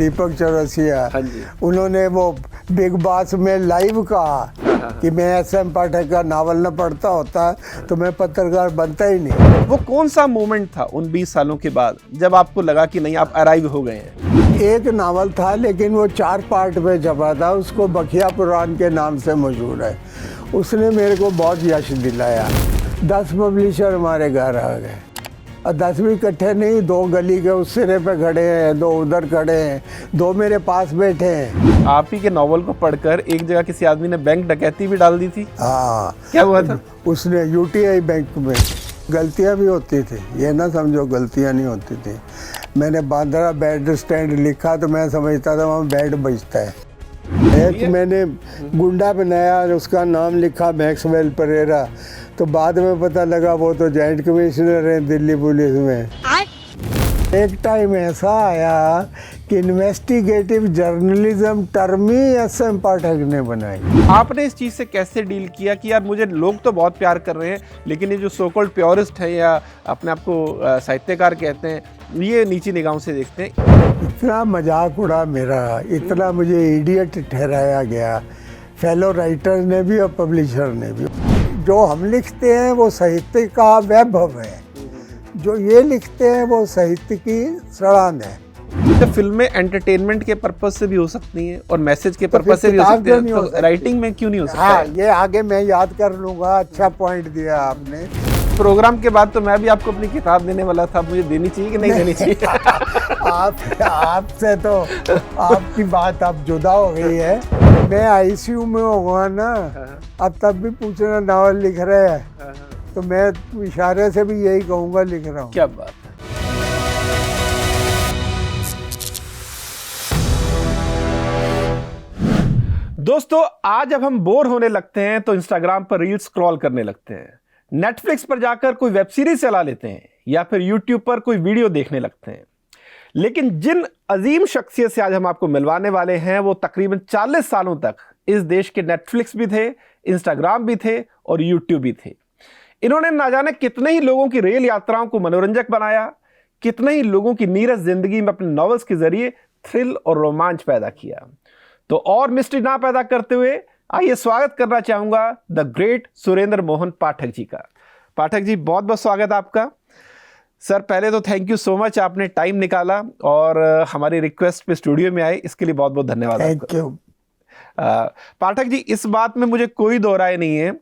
दीपक चौरसिया, हाँ जी। उन्होंने वो बिग बॉस में लाइव कहा कि मैं SM पाठक का नावल न पढ़ता होता तो मैं पत्रकार बनता ही नहीं। वो कौन सा मोमेंट था उन 20 सालों के बाद जब आपको लगा कि नहीं आप अराइव हो गए हैं? एक नावल था लेकिन वो 4 पार्ट में छपा था, उसको बखिया पुराण के नाम से मशहूर है। उसने मेरे को बहुत यश दिलाया। 10 पब्लिशर हमारे घर आ गए और 10 भी इकट्ठे नहीं, 2 गली के उस सिरे पे खड़े हैं, 2 उधर खड़े हैं, 2 मेरे पास बैठे हैं। आप ही के नॉवल को पढ़कर एक जगह किसी आदमी ने बैंक डकैती भी डाल दी थी। हाँ, क्या हुआ था? उसने UTI बैंक में गलतियां भी होती थी, ये ना समझो गलतियां नहीं होती थी। मैंने बांद्रा बैड स्टैंड लिखा तो मैं समझता था वहाँ बैड बजता है। एक मैंने गुंडा बनाया और उसका नाम लिखा मैक्सवेल परेरा, तो बाद में पता लगा वो तो जॉइंट कमिश्नर है दिल्ली पुलिस में। एक टाइम ऐसा आया कि इन्वेस्टिगेटिव जर्नलिज्म टर्म ही SM पाठक ने बनाई। आपने इस चीज़ से कैसे डील किया कि यार मुझे लोग तो बहुत प्यार कर रहे हैं लेकिन ये जो सो कॉल्ड प्योरिस्ट है या अपने आप को साहित्यकार कहते हैं ये नीची निगाहों से देखते हैं? इतना मजाक उड़ा मेरा, इतना मुझे इडियट ठहराया गया, फेलो राइटर ने भी और पब्लिशर ने भी। जो हम लिखते हैं वो साहित्य का वैभव है, जो ये लिखते हैं वो साहित्य की सड़ान है। तो फिल्में एंटरटेनमेंट के पर्पस से भी हो सकती हैं और मैसेज के पर्पस से भी हो सकती हैं, तो राइटिंग में क्यों नहीं हो सकता? हाँ, ये आगे मैं याद कर लूँगा। अच्छा पॉइंट दिया आपने। प्रोग्राम के बाद तो मैं भी आपको अपनी किताब देने वाला था, मुझे देनी चाहिए कि नहीं देनी चाहिए? आपसे तो आपकी बात अब जुदा हो गई है। मैं ICU में होगा ना, अब तब भी पूछना नावल लिख रहे हैं, तो मैं इशारे से भी यही कहूँगा लिख रहा हूँ। क्या बात है। दोस्तों, आज जब हम बोर होने लगते हैं तो इंस्टाग्राम पर रील्स स्क्रॉल करने लगते हैं, नेटफ्लिक्स पर जाकर कोई वेब सीरीज चला लेते हैं या फिर यूट्यूब पर कोई वीडियो देखने लगते हैं। लेकिन जिन अजीम शख्सियत से आज हम आपको मिलवाने वाले हैं वो तकरीबन 40 सालों तक इस देश के नेटफ्लिक्स भी थे, इंस्टाग्राम भी थे और यूट्यूब भी थे। इन्होंने ना जाने कितने ही लोगों की रेल यात्राओं को मनोरंजक बनाया, कितने ही लोगों की नीरस जिंदगी में अपने नॉवेल्स के जरिए थ्रिल और रोमांच पैदा किया। तो और मिस्ट्री ना पैदा करते हुए आइए स्वागत करना चाहूंगा द ग्रेट सुरेंद्र मोहन पाठक जी का। पाठक जी, बहुत बहुत स्वागत आपका। सर, पहले तो थैंक यू सो मच, आपने टाइम निकाला और हमारी रिक्वेस्ट पे स्टूडियो में आए, इसके लिए बहुत बहुत धन्यवाद। Thank you. पाठक जी, इस बात में मुझे कोई दो राय नहीं है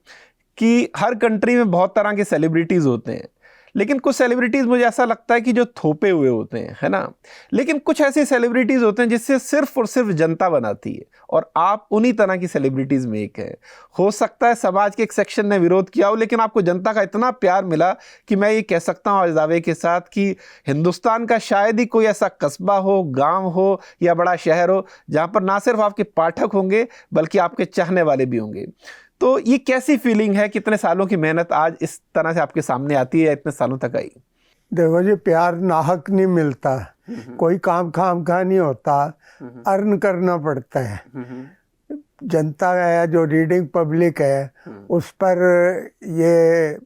कि हर कंट्री में बहुत तरह के सेलिब्रिटीज होते हैं, लेकिन कुछ सेलिब्रिटीज मुझे ऐसा लगता है कि जो थोपे हुए होते हैं, है ना। लेकिन कुछ ऐसे सेलिब्रिटीज होते हैं जिससे सिर्फ और सिर्फ जनता बनाती है और आप उन्हीं तरह की सेलिब्रिटीज में एक है। हो सकता है समाज के एक सेक्शन ने विरोध किया हो, लेकिन आपको जनता का इतना प्यार मिला कि मैं ये कह सकता हूँ आज दावे के साथ कि हिंदुस्तान का शायद ही कोई ऐसा कस्बा हो, गाँव हो या बड़ा शहर हो जहाँ पर ना सिर्फ आपके पाठक होंगे बल्कि आपके चाहने वाले भी होंगे। तो ये कैसी फीलिंग है, कितने सालों की मेहनत आज इस तरह से आपके सामने आती है या इतने सालों तक आई? देखो जी, प्यार नाहक नहीं मिलता, कोई काम खाम खा नहीं होता, अर्न करना पड़ता है। जनता है जो रीडिंग पब्लिक है उस पर ये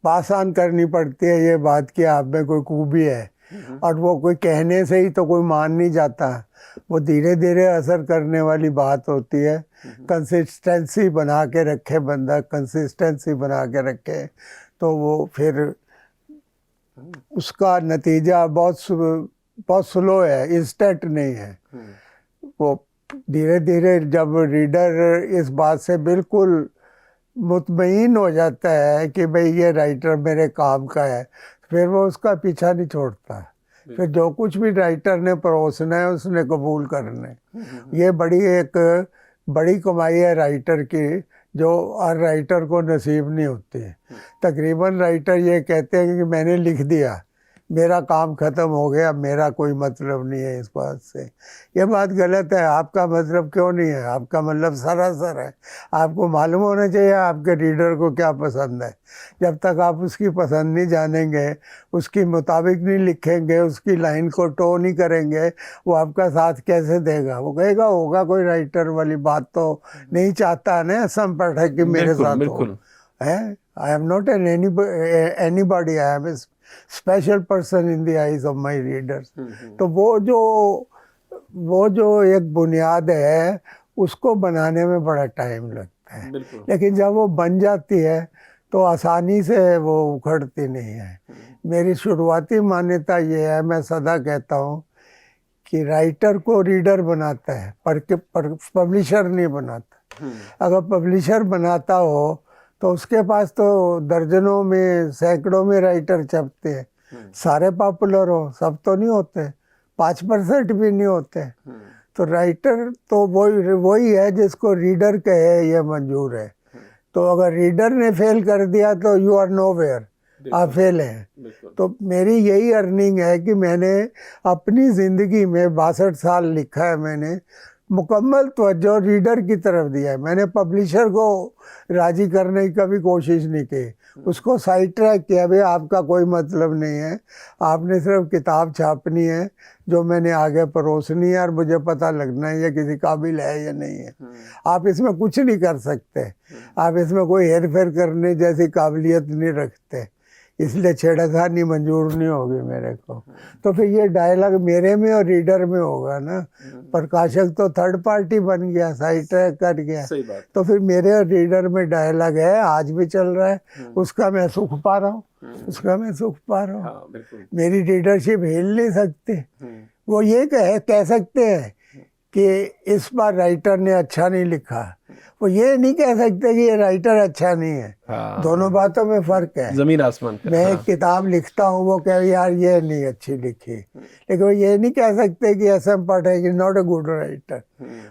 पासान करनी पड़ती है ये बात कि आप में कोई खूबी है, और वो कोई कहने से ही तो कोई मान नहीं जाता, वो धीरे धीरे असर करने वाली बात होती है। कंसिस्टेंसी बना के रखे बंदा, कंसिस्टेंसी बना के रखे तो वो फिर उसका नतीजा बहुत स्लो है, इंस्टेंट नहीं है। वो धीरे धीरे जब रीडर इस बात से बिल्कुल मुतमईन हो जाता है कि भाई ये राइटर मेरे काम का है, फिर वो उसका पीछा नहीं छोड़ता। फिर जो कुछ भी राइटर ने परोसना है उसने कबूल करना है। ये बड़ी कमाई है राइटर की, जो हर राइटर को नसीब नहीं होती है। तकरीबन राइटर ये कहते हैं कि मैंने लिख दिया, मेरा काम ख़त्म हो गया, मेरा कोई मतलब नहीं है इस बात से। ये बात गलत है। आपका मतलब क्यों नहीं है? आपका मतलब सरासर है। आपको मालूम होना चाहिए आपके रीडर को क्या पसंद है। जब तक आप उसकी पसंद नहीं जानेंगे, उसकी मुताबिक नहीं लिखेंगे, उसकी लाइन को टो नहीं करेंगे, वो आपका साथ कैसे देगा? वो कहेगा होगा कोई राइटर वाली बात तो नहीं चाहता ना SM पाठक की मेरे साथ हो। है, I am not an anybody, I am special person in the eyes of my readers. तो वो जो वो जो एक बुनियाद है उसको बनाने में बड़ा टाइम लगता है, बिल्कुल। लेकिन जब वो बन जाती है तो आसानी से वो उखड़ती नहीं है। मेरी शुरुआती मान्यता ये है, मैं सदा कहता हूँ कि राइटर को रीडर बनाता है पर पब्लिशर नहीं बनाता। अगर पब्लिशर बनाता हो तो उसके पास तो दर्जनों में सैकड़ों में राइटर छपते हैं, सारे पॉपुलर हो, सब तो नहीं होते, 5% भी नहीं होते। तो राइटर तो वही है जिसको रीडर कहे ये मंजूर है। तो अगर रीडर ने फेल कर दिया तो यू आर नोवेयर, आप फेल हैं। तो मेरी यही अर्निंग है कि मैंने अपनी ज़िंदगी में 62 साल लिखा है, मैंने मुकम्मल तवज्जो रीडर की तरफ दिया है। मैंने पब्लिशर को राज़ी करने की कभी कोशिश नहीं की, उसको साइड ट्रैक किया, भाई आपका कोई मतलब नहीं है, आपने सिर्फ किताब छापनी है जो मैंने आगे परोसनी है और मुझे पता लगना है ये किसी काबिल है या नहीं है। आप इसमें कुछ नहीं कर सकते, आप इसमें कोई हेर फेर करने जैसी काबिलियत नहीं रखते, इसलिए छेड़खानी मंजूर नहीं होगी मेरे को। तो फिर ये डायलॉग मेरे में और रीडर में होगा ना। प्रकाशक तो थर्ड पार्टी बन गया, साइड ट्रैक कर गया। सही बात। तो फिर मेरे और रीडर में डायलॉग है, आज भी चल रहा है, उसका मैं सुख पा रहा हूँ, उसका मैं सुख पा रहा हूँ। हाँ, बिल्कुल। मेरी रीडरशिप हिल नहीं सकती। वो ये कह सकते हैं कि इस बार राइटर ने अच्छा नहीं लिखा, वो ये नहीं कह सकते कि ये राइटर अच्छा नहीं है। हाँ। दोनों बातों में फर्क है, जमीन आसमान का। मैं एक किताब लिखता हूँ, वो कह यार ये नहीं अच्छी लिखी, लेकिन वो ये नहीं कह सकते कि SM Patel is not a good writer.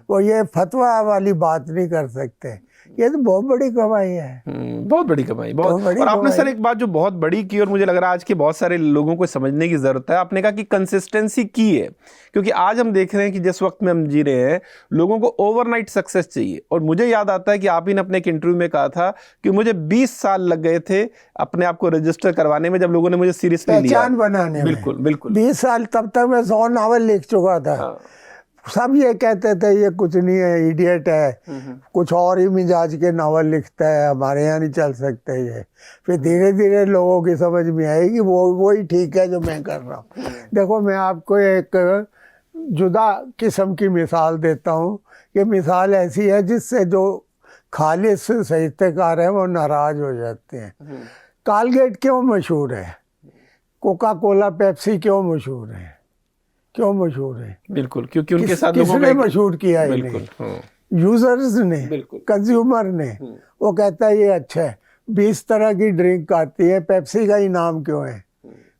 वो ये फतवा वाली बात नहीं कर सकते। ये तो बहुत बड़ी कमाई है, बहुत बड़ी कमाई, बहुत बड़ी। और आपने सर एक बात जो बहुत बड़ी की और मुझे लग रहा है आज के बहुत सारे लोगों को समझने की जरूरत है, आपने कहा कि कंसिस्टेंसी की है। क्योंकि आज हम देख रहे हैं कि जिस वक्त में हम जी रहे हैं लोगों को ओवरनाइट सक्सेस चाहिए। और मुझे याद आता है कि आप ही ने अपने एक इंटरव्यू में कहा था कि मुझे 20 साल लग गए थे अपने आप को रजिस्टर करवाने में, जब लोगों ने मुझे सीरियसली लिया, पहचान बनाने में। बिल्कुल बिल्कुल 20 साल, तब तक मैं 100 नावल लिख चुका था। हाँ। सब ये कहते थे ये कुछ नहीं है, इडियट है, कुछ और ही मिजाज के नावल लिखता है, हमारे यहाँ नहीं चल सकते ये। फिर धीरे धीरे लोगों की समझ में आई कि वो ही ठीक है जो मैं कर रहा हूँ। देखो मैं आपको एक जुदा किस्म की मिसाल देता हूँ। ये मिसाल ऐसी है जिससे जो खालिस साहित्यकार हैं वो नाराज हो जाते हैं। कॉलगेट क्यों मशहूर है, कोका कोला पेप्सी क्यों मशहूर है, क्यों मशहूर है? बिल्कुल, क्योंकि उनके साथ लोगों किसने का मशहूर किया बिल्कुल, इन्हें? यूजर्स ने, कंज्यूमर ने। वो कहता है ये अच्छा है। 20 तरह की ड्रिंक आती है, पेप्सी का ही नाम क्यों है,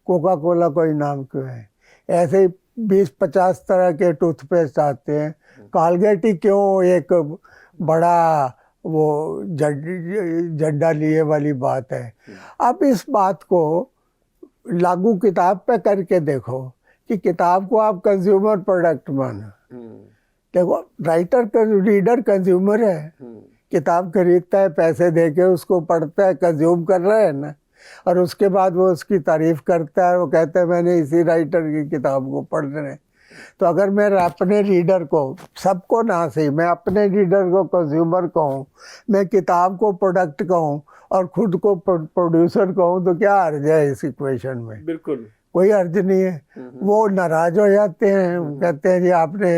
कोका कोला का ही नाम क्यों है? ऐसे ही 20-50 तरह के टूथपेस्ट आते हैं, कॉलगेट ही क्यों एक बड़ा वो जड्डा लिए वाली बात है। अब इस बात को लागू किताब पे करके देखो कि किताब को आप कंज्यूमर प्रोडक्ट मानो। देखो राइटर रीडर कंज्यूमर है, किताब खरीदता है, पैसे देके उसको पढ़ता है, कंज्यूम कर रहा है ना, और उसके बाद वो उसकी तारीफ करता है, वो कहता है मैंने इसी राइटर की किताब को पढ़ रहे हैं। तो अगर मैं अपने रीडर को, सबको ना सही, मैं अपने रीडर को कंज्यूमर कहूँ, मैं किताब को प्रोडक्ट कहूँ और खुद को प्रोड्यूसर कहूँ, तो क्या अर्ज है इस इक्वेशन में? बिल्कुल कोई अर्ज नहीं है। वो नाराज हो जाते हैं, कहते हैं जी आपने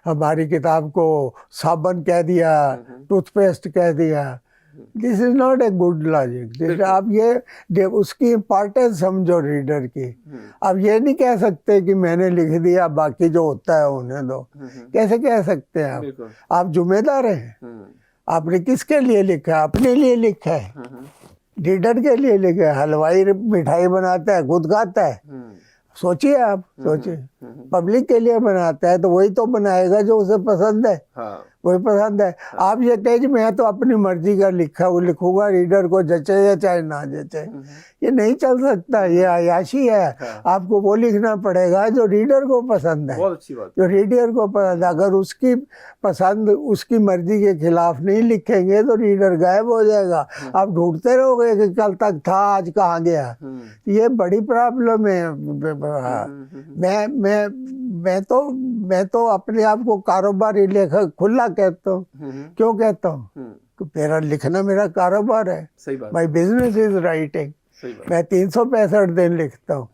हमारी किताब को साबन कह दिया, टूथपेस्ट कह दिया। This is not a good logic. आप ये उसकी इम्पोर्टेंस समझो रीडर की। आप ये नहीं कह सकते कि मैंने लिख दिया बाकी जो होता है उन्हें दो। कैसे कह सकते हैं आप? आप जिम्मेदार हैं। आपने किसके लिए लिखा है? अपने लिए लिखा है, रीडर के लिए लिखा है। हलवाई मिठाई बनाता है, खुद खाता है, सोचिए आप, सोचिए। पब्लिक के लिए बनाता है तो वही तो बनाएगा जो उसे पसंद है। हाँ। वही पसंद है। हाँ। आप ये कहे मैं तो अपनी मर्जी का लिखूंगा, रीडर को जचे या चाहे ना जचे, ये नहीं चल सकता, ये अयाशी है। हाँ। आपको वो लिखना पड़ेगा जो रीडर को पसंद है। बहुत अच्छी बात। जो रीडर को पसंद है। अगर उसकी पसंद उसकी मर्जी के खिलाफ नहीं लिखेंगे तो रीडर गायब हो जाएगा। आप ढूंढते रहोगे कि कल तक था, आज कहाँ गया। ये बड़ी प्रॉब्लम है। मैं तो अपने आप को कारोबारी लेखक खुला कहता हूँ। क्यों कहता हूँ? मेरा लिखना मेरा कारोबार है। सही बात। My business is writing. सही बात। मैं 365 दिन लिखता हूँ।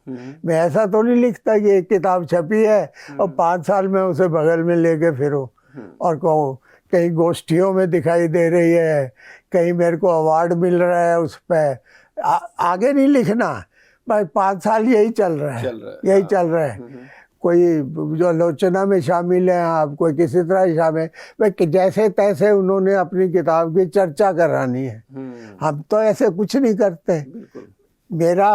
मैं ऐसा तो नहीं लिखता कि एक किताब छपी है और 5 साल में उसे बगल में लेके फिरो और कहो कहीं गोष्ठियों में दिखाई दे रही है, कहीं मेरे को अवार्ड मिल रहा है उस पर। आगे नहीं लिखना, भाई 5 साल यही चल रहा है, यही चल रहा है। कोई जो आलोचना में शामिल है आप, कोई किसी तरह शामिल, भाई जैसे तैसे उन्होंने अपनी किताब की चर्चा करानी है। हम तो ऐसे कुछ नहीं करते। मेरा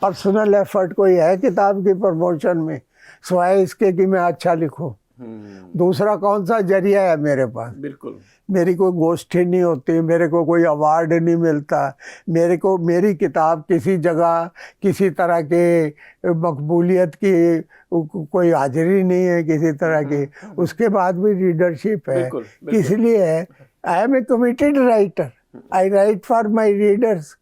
पर्सनल एफर्ट कोई है किताब की प्रमोशन में, सिवाय इसके कि मैं अच्छा लिखूं। दूसरा कौन सा जरिया है मेरे पास? बिल्कुल। मेरी कोई गोष्ठी नहीं होती, मेरे को कोई अवार्ड नहीं मिलता, मेरे को मेरी किताब किसी जगह किसी तरह के मकबूलियत की कोई हाजिरी नहीं है किसी तरह की। उसके बाद भी रीडरशिप है, इसलिए है I am a committed writer, I write for my readers.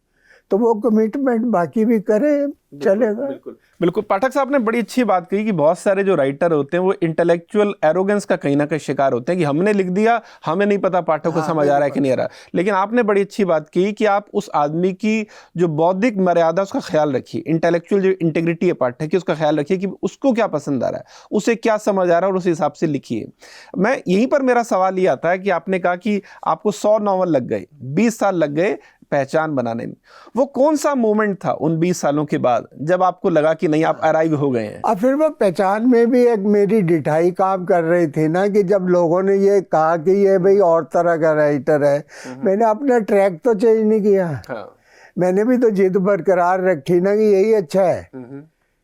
तो वो कमिटमेंट बाकी भी करें, चलेगा। बिल्कुल बिल्कुल। पाठक साहब ने बड़ी अच्छी बात कही कि बहुत सारे जो राइटर होते हैं वो इंटेलेक्चुअल एरोगेंस का कहीं ना कहीं शिकार होते हैं कि हमने लिख दिया, हमें नहीं पता पाठक को समझ आ रहा है कि नहीं आ रहा। लेकिन आपने बड़ी अच्छी बात की कि आप उस आदमी की जो बौद्धिक मर्यादा उसका ख्याल रखिए, इंटेलेक्चुअल जो इंटीग्रिटी है पाठक की उसका ख्याल रखिए कि उसको क्या पसंद आ रहा है, उसे क्या समझ आ रहा है और उस हिसाब से लिखिए। मैं यहीं पर मेरा सवाल ये आता है कि आपने कहा कि आपको 100 नॉवल लग गए, 20 साल लग गए पहचान बनाने में। वो कौन सा मोमेंट था उन 20 सालों के बाद जब आपको लगा कि नहीं आप अराइव हो गए हैं? और फिर वो पहचान में भी एक मेरी डिठाई काम कर रही थी ना, कि जब लोगों ने ये कहा कि ये भाई और तरह का राइटर है, मैंने अपना ट्रैक तो चेंज नहीं किया। मैंने भी तो जिद बरकरार रखी ना कि यही अच्छा है,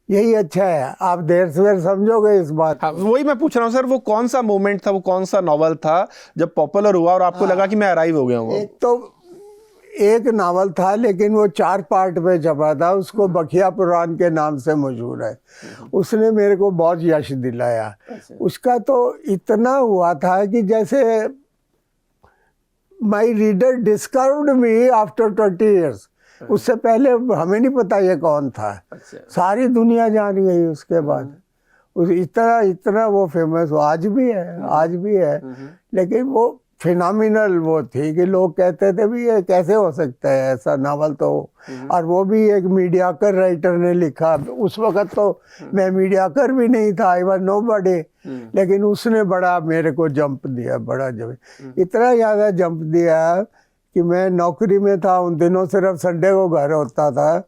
यही अच्छा है। आप देर सवेर समझोगे इस बात। वही मैं पूछ रहा हूँ सर, वो कौन सा मोमेंट था, वो कौन सा नॉवल था जब पॉपुलर हुआ और आपको लगा कि मैं अराइव हो गया हूँ? एक तो एक नावल था, लेकिन वो 4 पार्ट में छपा था, उसको बखिया पुराण के नाम से मशहूर है। उसने मेरे को बहुत यश दिलाया। उसका तो इतना हुआ था कि जैसे my reader discovered me after 20 years. उससे पहले हमें नहीं पता ये कौन था, सारी दुनिया जान गई उसके बाद। इतना इतना वो फेमस हुआ, आज भी है, आज भी है। लेकिन वो फिनोमिनल वो थी कि लोग कहते थे भी ये कैसे हो सकता है ऐसा नावल। तो और वो भी एक मीडियाकर राइटर ने लिखा। उस वक्त तो मैं मीडियाकर भी नहीं था, आई वाज नोबडी, लेकिन उसने बड़ा मेरे को जंप दिया, बड़ा जंप, इतना ज़्यादा जंप दिया कि मैं नौकरी में था उन दिनों, सिर्फ संडे को घर होता था,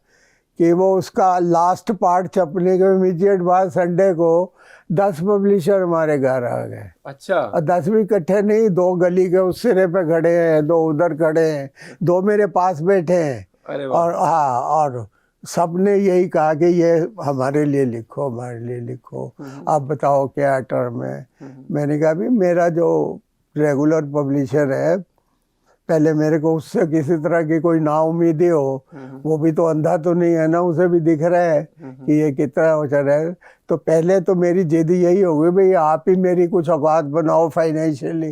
कि वो उसका लास्ट पार्ट छपने के इमीडिएट बाद संडे को 10 पब्लिशर हमारे घर आ गए। अच्छा। और 10 भी इकट्ठे नहीं, 2 गली के उस सिरे पे खड़े हैं, 2 उधर खड़े हैं, 2 मेरे पास बैठे हैं। और हाँ, और सबने यही कहा कि ये हमारे लिए लिखो, हमारे लिए लिखो, आप बताओ क्या टर्म है। मैंने कहा भी मेरा जो रेगुलर पब्लिशर है, पहले मेरे को उससे किसी तरह की कोई नाउम्मीदी हो, वो भी तो अंधा तो नहीं है ना, उसे भी दिख रहा है कि ये कितना हो रहा है। तो पहले तो मेरी जिद यही होगी भाई आप ही मेरी कुछ औकात बनाओ फाइनेंशियली,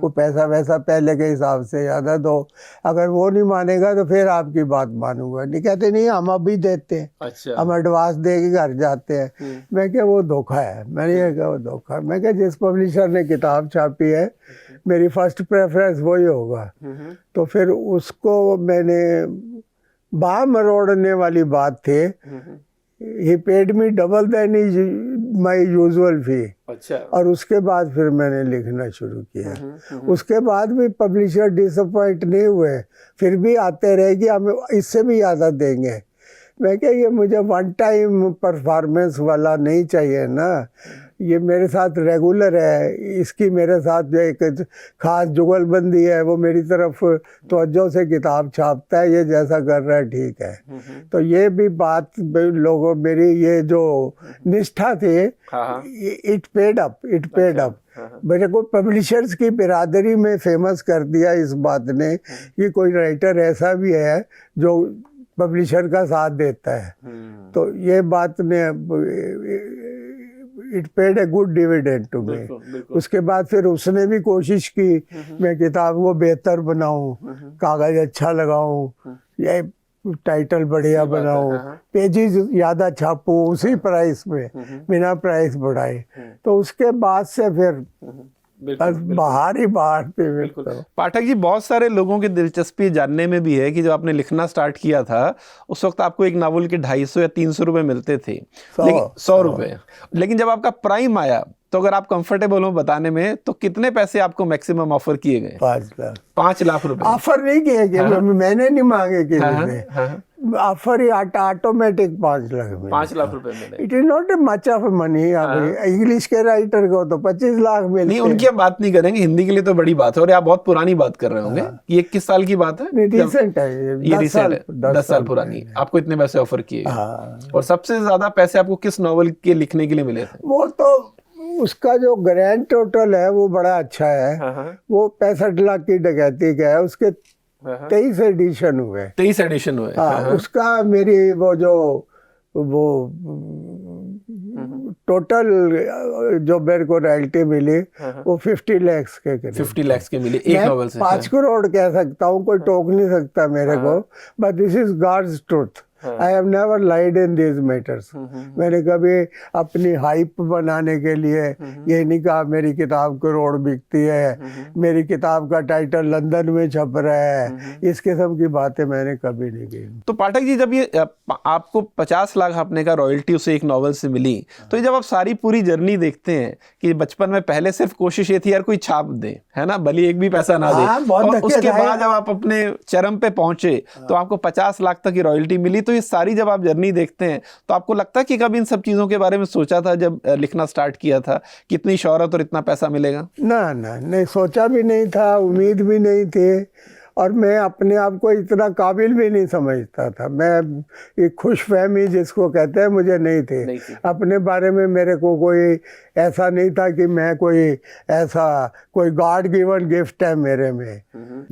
वो पैसा वैसा पहले के हिसाब से ज़्यादा दो। अगर वो नहीं मानेगा तो फिर आपकी बात मानूंगा। नहीं कहते नहीं हम अभी देते हैं। अच्छा। हम एडवांस दे के घर जाते हैं। मैं क्या वो धोखा है? मैंने ये कहा वो धोखा। मैं क्या जिस पब्लिशर ने किताब छापी है मेरी फर्स्ट प्रेफरेंस वही होगा। तो फिर उसको मैंने बाह मरोड़ने वाली बात थी। He paid me double than my usual fee। अच्छा। और उसके बाद फिर मैंने लिखना शुरू किया। उसके बाद भी पब्लिशर डिसअपॉइंट नहीं हुए, फिर भी आते रहे कि हमें इससे भी ज़्यादा देंगे। मैं क्या ये मुझे वन टाइम परफॉर्मेंस वाला नहीं चाहिए ना, ये मेरे साथ रेगुलर है। इसकी मेरे साथ एक खास जुगलबंदी है, वो मेरी तरफ तवज्जो से किताब छापता है, ये जैसा कर रहा है ठीक है। तो ये भी बात लोगों, मेरी ये जो निष्ठा थी, it paid up, it paid up. मेरे को पब्लिशर्स की बिरादरी में फेमस कर दिया इस बात ने कि कोई राइटर ऐसा भी है जो पब्लिशर का साथ देता है। तो ये बात ने it paid a good dividend to me. उसके बाद फिर उसने भी कोशिश की मैं किताब को बेहतर बनाऊं, कागज अच्छा लगाऊं, ये टाइटल बढ़िया बनाऊं, पेजेस ज़्यादा छापूं उसी प्राइस में, बिना प्राइस बढ़ाए। तो उसके बाद से फिर बस बाहर ही बाहर थे। बिल्कुल। पाठक जी, बहुत सारे लोगों की दिलचस्पी जानने में भी है कि जब आपने लिखना स्टार्ट किया था उस वक्त आपको एक नावल के 250 या 300 रुपए मिलते थे, लेकिन 100 रुपए, लेकिन जब आपका प्राइम आया तो अगर आप कंफर्टेबल हो बताने में तो कितने पैसे आपको मैक्सिमम ऑफर किए गए? 5 लाख रुपए ऑफर नहीं किए गए। हाँ। मैंने नहीं मांगे किसी से। हाँ। ऑफर ही ऑटोमेटिक 5 लाख मिले। 5 लाख रुपए मिले। It is not a much of money. English के राइटर को तो 25 लाख मिलते। नहीं, उनकी हम बात नहीं करेंगे, हिंदी के लिए तो बड़ी बात है। और आप बहुत पुरानी बात कर रहे होंगे। ये किस साल की बात है? रिसेंट है ये, रिसेंट है, 10 साल पुरानी। आपको इतने पैसे ऑफर किए? और सबसे ज्यादा पैसे आपको किस नॉवल के लिखने के लिए मिले थे? वो तो उसका जो ग्रैंड टोटल है वो बड़ा अच्छा है। वो 65 लाख की डकैती का है। उसके 23 एडिशन हुए। 23 एडिशन हुए। उसका मेरी वो टोटल जो मेरे को रॉयल्टी मिली वो 50 लाख के करीब। 50 लाख के मिले एक नॉवल से। 5 करोड़ कह सकता हूँ, कोई टोक नहीं सकता मेरे को। But this is God's truth. I have never lied in these matters. मैंने कभी अपनी हाइप बनाने के लिए ये नहीं कहा मेरी किताब करोड़ बिकती है, मेरी किताब का टाइटल लंदन में छप रहा है, इस किस्म की बातें मैंने कभी नहीं की। तो पाठक जी, जब ये आपको 50 लाख आपने का रॉयल्टी उसे एक नॉवल से मिली, तो जब आप सारी पूरी जर्नी देखते हैं कि बचपन में पहले सिर्फ कोशिश ये थी यार कोई छाप दे, है ना, भले एक भी पैसा ना दे, और उसके बाद जब आप अपने चरम पे पहुंचे तो आपको 50 लाख तक की रॉयल्टी मिली, तो ये सारी जब आप जर्नी देखते हैं तो आपको लगता है कि कभी इन सब चीजों के बारे में सोचा था जब लिखना स्टार्ट किया था कि इतनी शोहरत और इतना पैसा मिलेगा? ना, नहीं सोचा भी नहीं था, उम्मीद भी नहीं थी, और मैं अपने आप को इतना काबिल भी नहीं समझता था। मैं एक खुशफहमी जिसको कहते हैं मुझे नहीं थी। अपने बारे में मेरे को कोई ऐसा नहीं था कि मैं कोई गॉड गिवन गिफ्ट है मेरे में।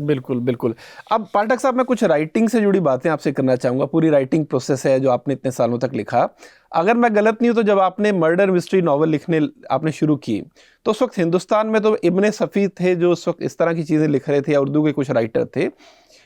बिल्कुल बिल्कुल। अब पाठक साहब, मैं कुछ राइटिंग से जुड़ी बातें आपसे करना चाहूँगा। पूरी राइटिंग प्रोसेस है जो आपने इतने सालों तक लिखा। अगर मैं गलत नहीं हूँ तो जब आपने मर्डर मिस्ट्री नॉवल लिखने आपने शुरू की तो उस वक्त हिंदुस्तान में तो इब्ने सफ़ी थे जो उस वक्त इस तरह की चीज़ें लिख रहे थे, या उर्दू के कुछ राइटर थे,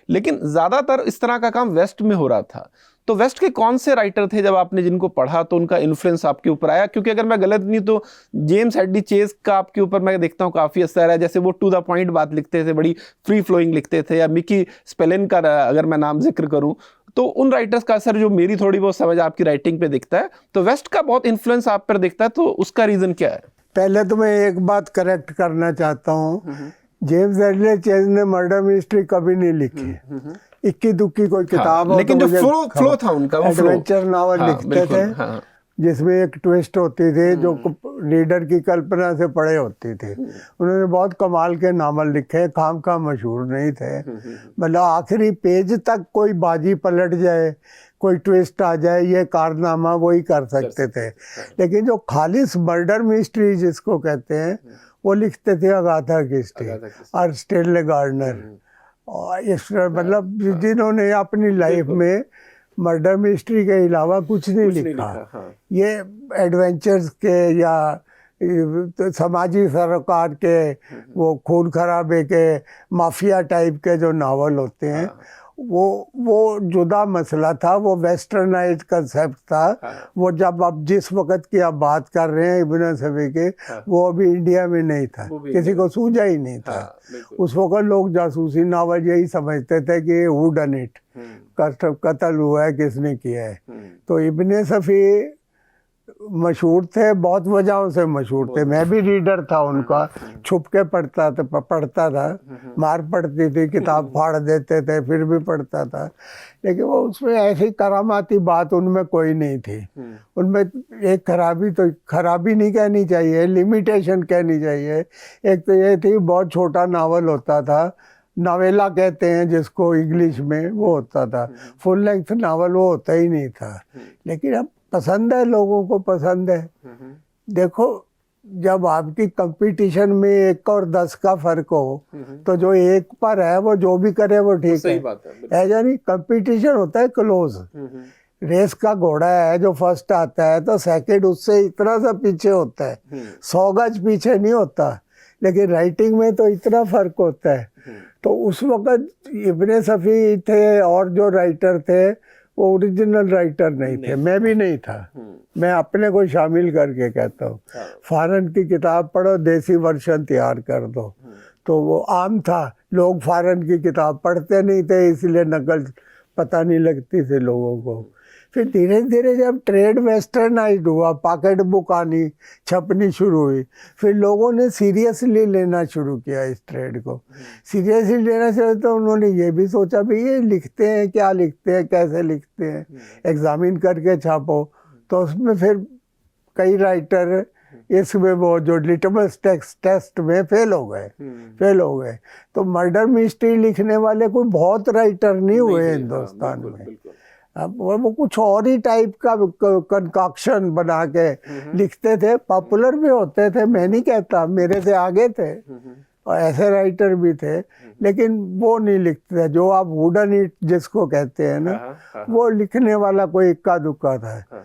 लेकिन ज़्यादातर इस तरह का काम वेस्ट में हो रहा था। तो वेस्ट के कौन से राइटर थे जब आपने जिनको पढ़ा तो उनका इन्फ्लुएंस आपके ऊपर आया? क्योंकि अगर मैं गलत नहीं तो जेम्स हेडली चेज का आपके ऊपर मैं देखता हूँ काफ़ी असर है। जैसे वो टू द पॉइंट बात लिखते थे, बड़ी फ्री फ्लोइंग लिखते थे। या मिकी स्पेलिन का अगर मैं नाम जिक्र करूँ तो उन राइटर्स का असर जो मेरी थोड़ी बहुत समझ आपकी राइटिंग पे दिखता है, तो वेस्ट का बहुत इन्फ्लुएंस आप पर दिखता है, तो उसका रीज़न क्या है? पहले तो मैं एक बात करेक्ट करना चाहता हूँ। जेम्स हेडली चेज ने मर्डर मिस्ट्री कभी नहीं लिखी। इक्की दुक्की कोई किताब, लेकिन जो फ्लो था उनका, एडवेंचर नॉवल लिखते थे जिसमें एक ट्विस्ट होती थी जो रीडर की कल्पना से पड़े होती थी। उन्होंने बहुत कमाल के नावल लिखे, खामखा मशहूर नहीं थे। मतलब आखिरी पेज तक कोई बाजी पलट जाए, कोई ट्विस्ट आ जाए, ये कारनामा वही कर सकते थे। लेकिन जो खालिस मर्डर मिस्ट्री जिसको कहते हैं वो लिखते थे अगाथा क्रिस्टी और स्टेनले गार्डनर। और इस मतलब जिन्होंने अपनी लाइफ में मर्डर मिस्ट्री के अलावा कुछ नहीं लिखा। ये एडवेंचर्स के या तो समाजी सरोकार के वो खून खराबे के माफिया टाइप के जो नावल होते हैं वो जुदा मसला था। वो वेस्टर्नाइज कंसेप्ट था। वो जब अब जिस वक़्त की आप बात कर रहे हैं इब्न सफ़ी के, वो अभी इंडिया में नहीं था, किसी को सूझा ही नहीं था। उस वक़्त लोग जासूसी नावल यही समझते थे कि हू डन इट, कत्ल हुआ है, किसने किया है। तो इब्न सफ़ी मशहूर थे, बहुत वजहों से मशहूर थे। मैं भी रीडर था उनका, छुप के पढ़ता था। मार पड़ती थी, किताब फाड़ देते थे, फिर भी पढ़ता था। लेकिन वो उसमें ऐसी करामाती बात उनमें कोई नहीं थी। उनमें एक खराबी नहीं कहनी चाहिए, लिमिटेशन कहनी चाहिए। एक तो ये थी, बहुत छोटा नावल होता था, नावेला कहते हैं जिसको इंग्लिश में, वो होता था। फुल लेंथ नावल वो होता ही नहीं था। लेकिन अब पसंद है, लोगों को पसंद है। देखो, जब आपकी कंपटीशन में 1 और 10 का फर्क हो तो जो एक पर है वो जो भी करे वो ठीक है। ऐसा नहीं, कंपटीशन होता है क्लोज। रेस का घोड़ा है, जो फर्स्ट आता है तो सेकंड उससे इतना सा पीछे होता है, 100 गज पीछे नहीं होता। लेकिन राइटिंग में तो इतना फर्क होता है। तो उस वक़्त इब्ने सफ़ी थे और जो राइटर थे वो ओरिजिनल राइटर नहीं थे, मैं भी नहीं था। मैं अपने को शामिल करके कहता हूँ, फॉरेन की किताब पढ़ो, देसी वर्जन तैयार कर दो। तो वो आम था, लोग फॉरेन की किताब पढ़ते नहीं थे, इसलिए नकल पता नहीं लगती थी लोगों को। फिर धीरे धीरे जब ट्रेड वेस्टर्नाइज्ड हुआ, पॉकेट बुक आनी, छपनी शुरू हुई, फिर लोगों ने सीरियसली लेना शुरू किया इस ट्रेड को। सीरियसली लेना चाहिए तो उन्होंने ये भी सोचा भी ये लिखते हैं, क्या लिखते हैं, कैसे लिखते हैं, एग्जामिन करके छापो। तो उसमें फिर कई राइटर इसमें वो जो लिटमस टेस्ट में फेल हो गए। तो मर्डर मिस्ट्री लिखने वाले कोई बहुत राइटर नहीं हुए हिंदुस्तान में। अब वो कुछ और ही टाइप का कंकाक्शन बना के लिखते थे, पॉपुलर भी होते थे, मैं नहीं कहता, मेरे से आगे थे और ऐसे राइटर भी थे, लेकिन वो नहीं लिखते थे। जो आप वुडन इट जिसको कहते हैं ना, वो लिखने वाला कोई इक्का दुक्का था।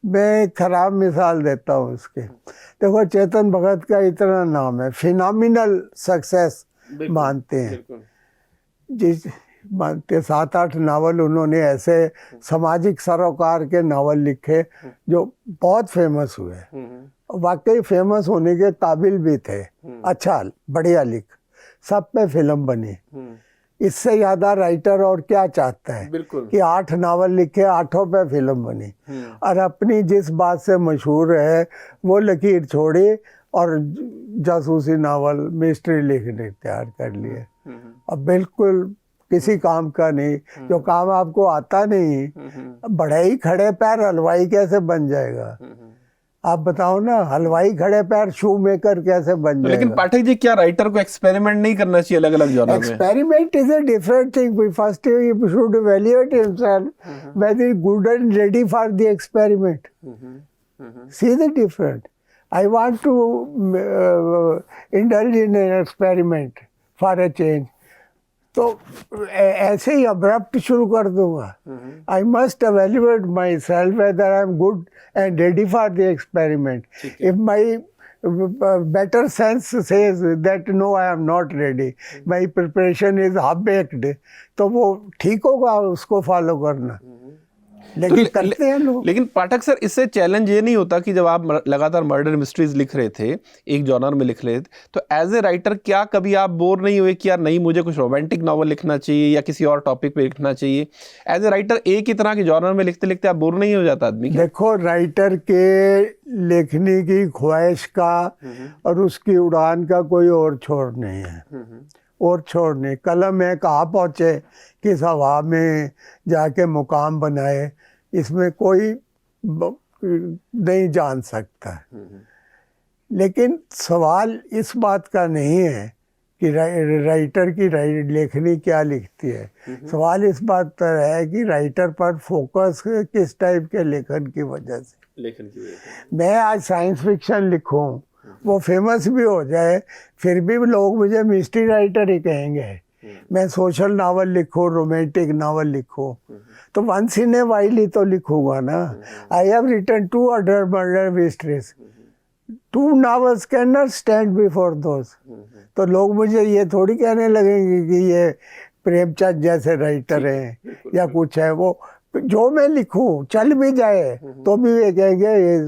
मैं एक खराब मिसाल देता हूँ उसके। देखो चेतन भगत का इतना नाम है, फिनोमिनल सक्सेस मानते हैं, जिस मानते 7-8 नावल उन्होंने ऐसे सामाजिक सरोकार के नावल लिखे जो बहुत फेमस हुए, वाकई फेमस होने के काबिल भी थे। अच्छा बढ़िया लिख, सब पे फिल्म बनी। इससे ज्यादा राइटर और क्या चाहता है कि 8 नावल लिखे, 8 पे फिल्म बनी, और अपनी जिस बात से मशहूर है वो लकीर छोड़ी और जासूसी नावल मिस्ट्री लिखने तैयार कर लिए। अब बिल्कुल किसी काम का नहीं, जो काम आपको आता नहीं, बड़े ही खड़े पैर हलवाई कैसे बन जाएगा? आप बताओ ना, हलवाई खड़े पैर शू मेकर कैसे बन जाएगा? लेकिन पाठक जी, क्या राइटर को एक्सपेरिमेंट नहीं करना चाहिए अलग अलग जॉनर में? Experiment is a different thing. First he should evaluate himself whether good and ready for the experiment. See the different. I want to indulge in an experiment for a change, तो ऐसे ही abrupt शुरू कर दूंगा। I must evaluate myself whether I am good and ready for the experiment. If my better sense says that no, I am not ready, my preparation is half baked, तो वो ठीक होगा उसको follow करना। लेकिन तो करते हैं लोग। लेकिन पाठक सर, इससे चैलेंज ये नहीं होता कि जब आप लगातार मर्डर मिस्ट्रीज लिख रहे थे, एक जॉनर में लिख रहे थे, तो एज ए राइटर क्या कभी आप बोर नहीं हुए कि यार नहीं, मुझे कुछ रोमांटिक नॉवल लिखना चाहिए या किसी और टॉपिक पे लिखना चाहिए? एज ए राइटर एक ही तरह के जॉनर में लिखते लिखते आप बोर नहीं हो जाता आदमी? देखो, राइटर के लिखने की ख्वाहिश का और उसकी उड़ान का कोई और छोर नहीं है, और छोड़ नहीं। कलम में कहाँ पहुँचे, किस हवा में जाके मुकाम बनाए, इसमें कोई नहीं जान सकता। लेकिन सवाल इस बात का नहीं है कि राइटर की लेखनी क्या लिखती है। सवाल इस बात पर है कि राइटर पर फोकस किस टाइप के लेखन की वजह से। मैं आज साइंस फिक्शन लिखूं, वो फेमस भी हो जाए, फिर भी लोग मुझे मिस्ट्री राइटर ही कहेंगे। मैं सोशल नावल लिखूं, रोमांटिक नावल लिखूं, तो once in a while he तो लिखूंगा ना। I have written 2 other murder mysteries, 2 novels can not stand before those. तो लोग मुझे ये थोड़ी कहने लगेंगे कि ये प्रेमचंद जैसे राइटर हैं या कुछ है। वो जो मैं लिखूं चल भी जाए तो भी ये कहेंगे ये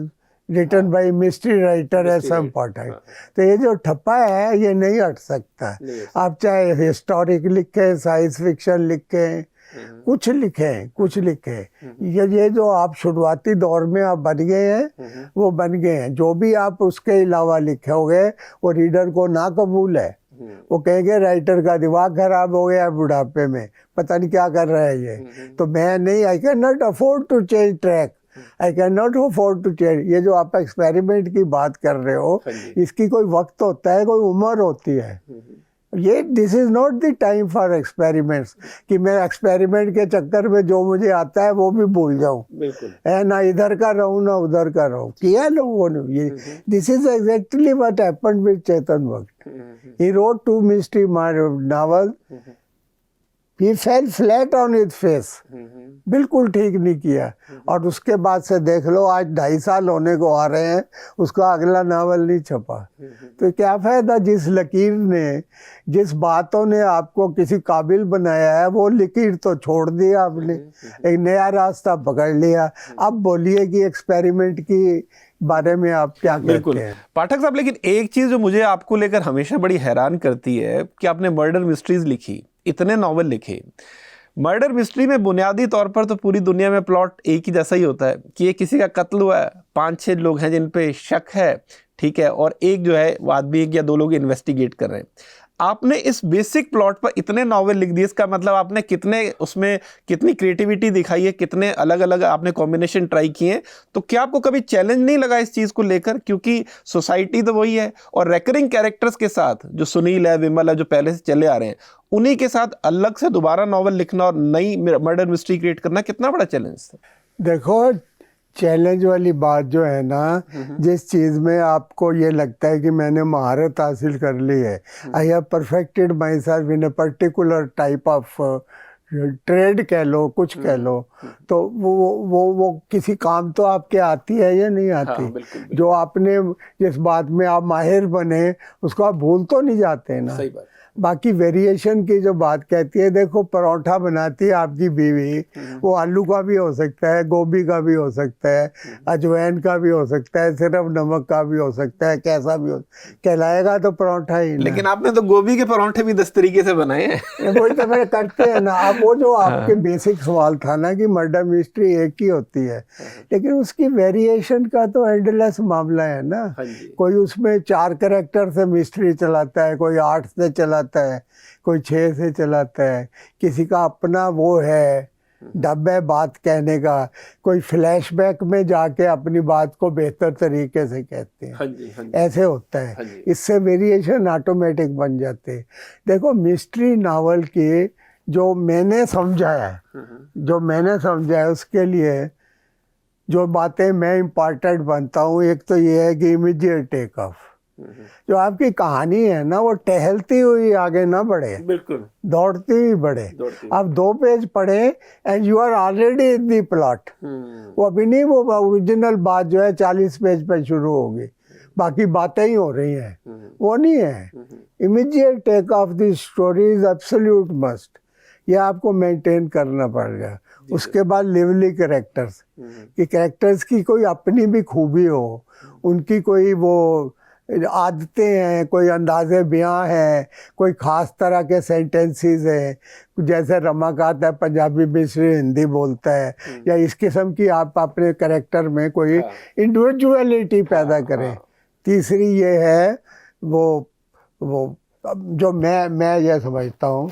रिटन बाय मिस्ट्री राइटर है सम पाठक। तो ये जो ठप्पा है ये नहीं हट सकता। आप चाहे हिस्टोरिक लिखें, साइंस फिक्शन लिखें, कुछ लिखें, ये जो आप शुरुआती दौर में आप बन गए हैं वो बन गए हैं। जो भी आप उसके अलावा लिखोगे वो रीडर को ना कबूल है। वो कहेंगे राइटर का दिमाग खराब हो गया बुढ़ापे में, पता नहीं क्या कर रहा है ये। तो मैं नहीं, I can not afford to change track, I can not afford to change. ये जो आप एक्सपेरिमेंट की बात कर रहे हो, इसकी कोई वक्त होता है, कोई उम्र होती है। ये this is not the time for experiments कि मैं एक्सपेरिमेंट के चक्कर में जो मुझे आता है वो भी भूल जाऊं, है ना, इधर का रहूं ना उधर का रहूं। किया लोगों ने ये। This is exactly what happened with Chetan Bhagat. He wrote 2 mystery novels, he fail flat on his face, बिल्कुल ठीक नहीं किया। और उसके बाद से देख लो, आज 2.5 साल होने को आ रहे हैं, उसका अगला नावल नहीं छपा। तो क्या फायदा, जिस लकीर ने, जिस बातों ने आपको किसी काबिल बनाया है, वो लकीर तो छोड़ दिया आपने, एक नया रास्ता पकड़ लिया। अब बोलिए कि एक्सपेरिमेंट की बारे में आप क्या कहते हैं? पाठक साहब, लेकिन एक चीज जो मुझे आपको लेकर हमेशा बड़ी हैरान करती है कि आपने मर्डर मिस्ट्रीज लिखी, इतने नॉवल लिखे। मर्डर मिस्ट्री में बुनियादी तौर पर तो पूरी दुनिया में प्लॉट एक ही जैसा ही होता है कि ये किसी का कत्ल हुआ है, 5-6 लोग हैं जिन पे शक है, ठीक है, और एक जो है वो आदमी, 1 या 2 लोग इन्वेस्टिगेट कर रहे हैं। आपने इस बेसिक प्लॉट पर इतने नॉवेल लिख दिए, इसका मतलब आपने उसमें कितनी क्रिएटिविटी दिखाई है, कितने अलग अलग आपने कॉम्बिनेशन ट्राई किए। तो क्या आपको कभी चैलेंज नहीं लगा इस चीज को लेकर, क्योंकि सोसाइटी तो वही है और रेकरिंग कैरेक्टर्स के साथ जो सुनील है, विमल है, जो पहले से चले आ रहे हैं, उन्हीं के साथ अलग से दोबारा नॉवल लिखना और नई मर्डर मिस्ट्री क्रिएट करना कितना बड़ा चैलेंज था? देखो, चैलेंज वाली बात जो है ना, जिस चीज़ में आपको ये लगता है कि मैंने महारत हासिल कर ली है, I have perfected my self in a particular type of trade कह लो, कुछ कह लो, तो वो किसी काम तो आपके आती है या नहीं आती? हाँ, बिल्कुल। जो आपने जिस बात में आप माहिर बने, उसको आप भूल तो नहीं जाते ना। सही बात। बाकी वेरिएशन की जो बात कहती है, देखो परोठा बनाती है आपकी बीवी, वो आलू का भी हो सकता है, गोभी का भी हो सकता है, अजवाइन का भी हो सकता है, सिर्फ नमक का भी हो सकता है, कैसा भी हो, कहलाएगा तो परोठा ही ना। लेकिन आपने तो गोभी के परोठे भी 10 तरीके से बनाए हैं। वही तो मैं करते हैं ना। अब वो जो आपके बेसिक सवाल था ना कि मर्डर मिस्ट्री एक ही होती है, लेकिन उसकी वेरिएशन का तो एंडलेस मामला है ना। कोई उसमें 4 कैरेक्टर से मिस्ट्री चलाता है, कोई 8 से चलाता है, कोई 6 से चलाता है, किसी का अपना वो है डब है बात कहने का, कोई फ्लैशबैक में जाके अपनी बात को बेहतर तरीके से कहते हैं। हाँ जी। ऐसे होता है, इससे वेरिएशन ऑटोमेटिक बन जाते हैं। देखो, मिस्ट्री नावल की जो मैंने समझा है उसके लिए जो बातें मैं इम्पॉर्टेंट बनता हूँ, एक तो ये है कि इमीडिएट टेक ऑफ। जो आपकी कहानी है ना, वो टहलती हुई आगे ना बढ़े, बिल्कुल दौड़ती हुई बढ़े। आप 2 पेज पढ़े and you are already in the plot. वो अभी नहीं, वो ओरिजिनल बात जो है 40 पेज पे शुरू होगी, बाकी बातें ही हो रही हैं, वो नहीं है। Immediate take off the story is absolute must, ये आपको मेंटेन करना पड़ेगा। उसके बाद लिवली कैरेक्टर्स, कि कैरेक्टर्स की कोई अपनी भी खूबी हो, उनकी कोई वो आदतें हैं, कोई अंदाज़े बयां हैं, कोई ख़ास तरह के सेंटेंसेस हैं, जैसे रमाकांत है पंजाबी मिस्री हिंदी बोलता है, या इस किस्म की आप अपने कैरेक्टर में कोई इंडिविजुअलिटी पैदा करें। तीसरी ये है वो जो मैं ये समझता हूँ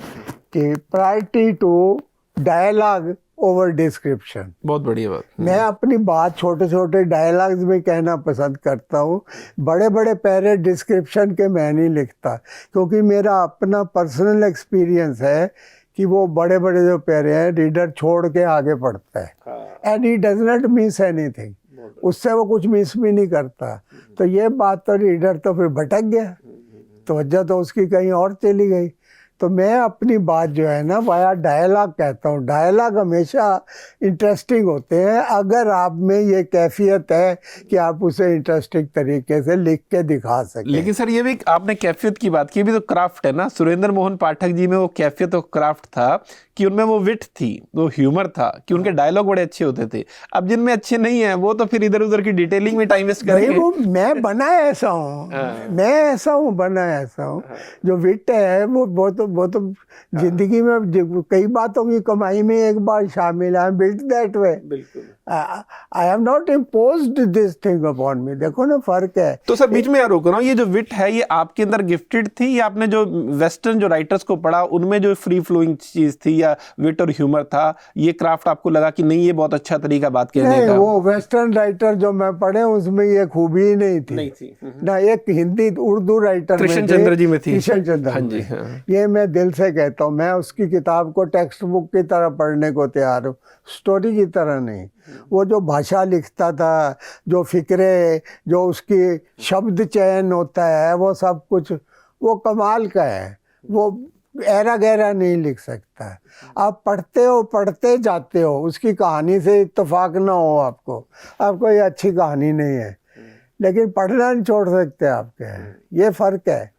कि priority to dialogue over description. बहुत बढ़िया बात। मैं अपनी बात छोटे छोटे डायलॉग्स में कहना पसंद करता हूँ, बड़े बड़े पैरे डिस्क्रिप्शन के मैं नहीं लिखता, क्योंकि मेरा अपना पर्सनल एक्सपीरियंस है कि वो बड़े बड़े जो पैरे हैं रीडर छोड़ के आगे पढ़ता है and he does not miss anything, उससे वो कुछ मिस भी नहीं करता। तो ये बात तो रीडर तो फिर भटक गया, तो वजह तो उसकी कहीं और चली गई। तो मैं अपनी बात जो है ना वाया डायलॉग कहता हूँ। डायलॉग हमेशा इंटरेस्टिंग होते हैं अगर आप में ये कैफियत है कि आप उसे इंटरेस्टिंग तरीके से लिख के दिखा सकें। लेकिन सर ये भी आपने कैफियत की बात की, भी तो क्राफ्ट है ना। सुरेंद्र मोहन पाठक जी में वो कैफियत और क्राफ्ट था कि उनमें वो विट थी, वो ह्यूमर था, कि उनके डायलॉग बड़े अच्छे होते थे। अब जिनमें अच्छे नहीं है वो तो फिर इधर उधर की डिटेलिंग में टाइम वेस्ट करेंगे। वो मैं बना ऐसा हूँ, मैं ऐसा हूँ, बना ऐसा हूँ। जो विट है वो तो जिंदगी में कई बातों की कमाई में एक बार शामिल है। Built that way, I have not imposed this thing upon मी। देखो ना फर्क है। तो सर बीच में यार रोक रहा हूँ, ये जो विट है ये आपके अंदर गिफ्टेड थी या आपने जो वेस्टर्न जो राइटर्स को पढ़ा उनमें जो फ्री फ्लोइंग चीज थी या विट और ह्यूमर था, ये क्राफ्ट आपको लगा कि नहीं ये बहुत अच्छा तरीका बात कहने का? वो वेस्टर्न राइटर जो मैं पढ़े उसमें ये खूबी ही नहीं थी ना। एक हिंदी उर्दू राइटर कृष्ण चंद्र जी में थी, कृष्ण चंद्र। हाँ जी, हाँ। ये मैं दिल से कहता हूँ, मैं उसकी किताब को टेक्स्ट बुक की तरह पढ़ने को तैयार हूँ, स्टोरी की तरह नहीं। वो जो भाषा लिखता था, जो फिक्रे, जो उसकी शब्द चयन होता है, वो सब कुछ वो कमाल का है। वो ऐरा गहरा नहीं लिख सकता। आप पढ़ते हो, पढ़ते जाते हो, उसकी कहानी से इत्तेफाक ना हो आपको ये अच्छी कहानी नहीं है, लेकिन पढ़ना नहीं छोड़ सकते आपके। ये फर्क है।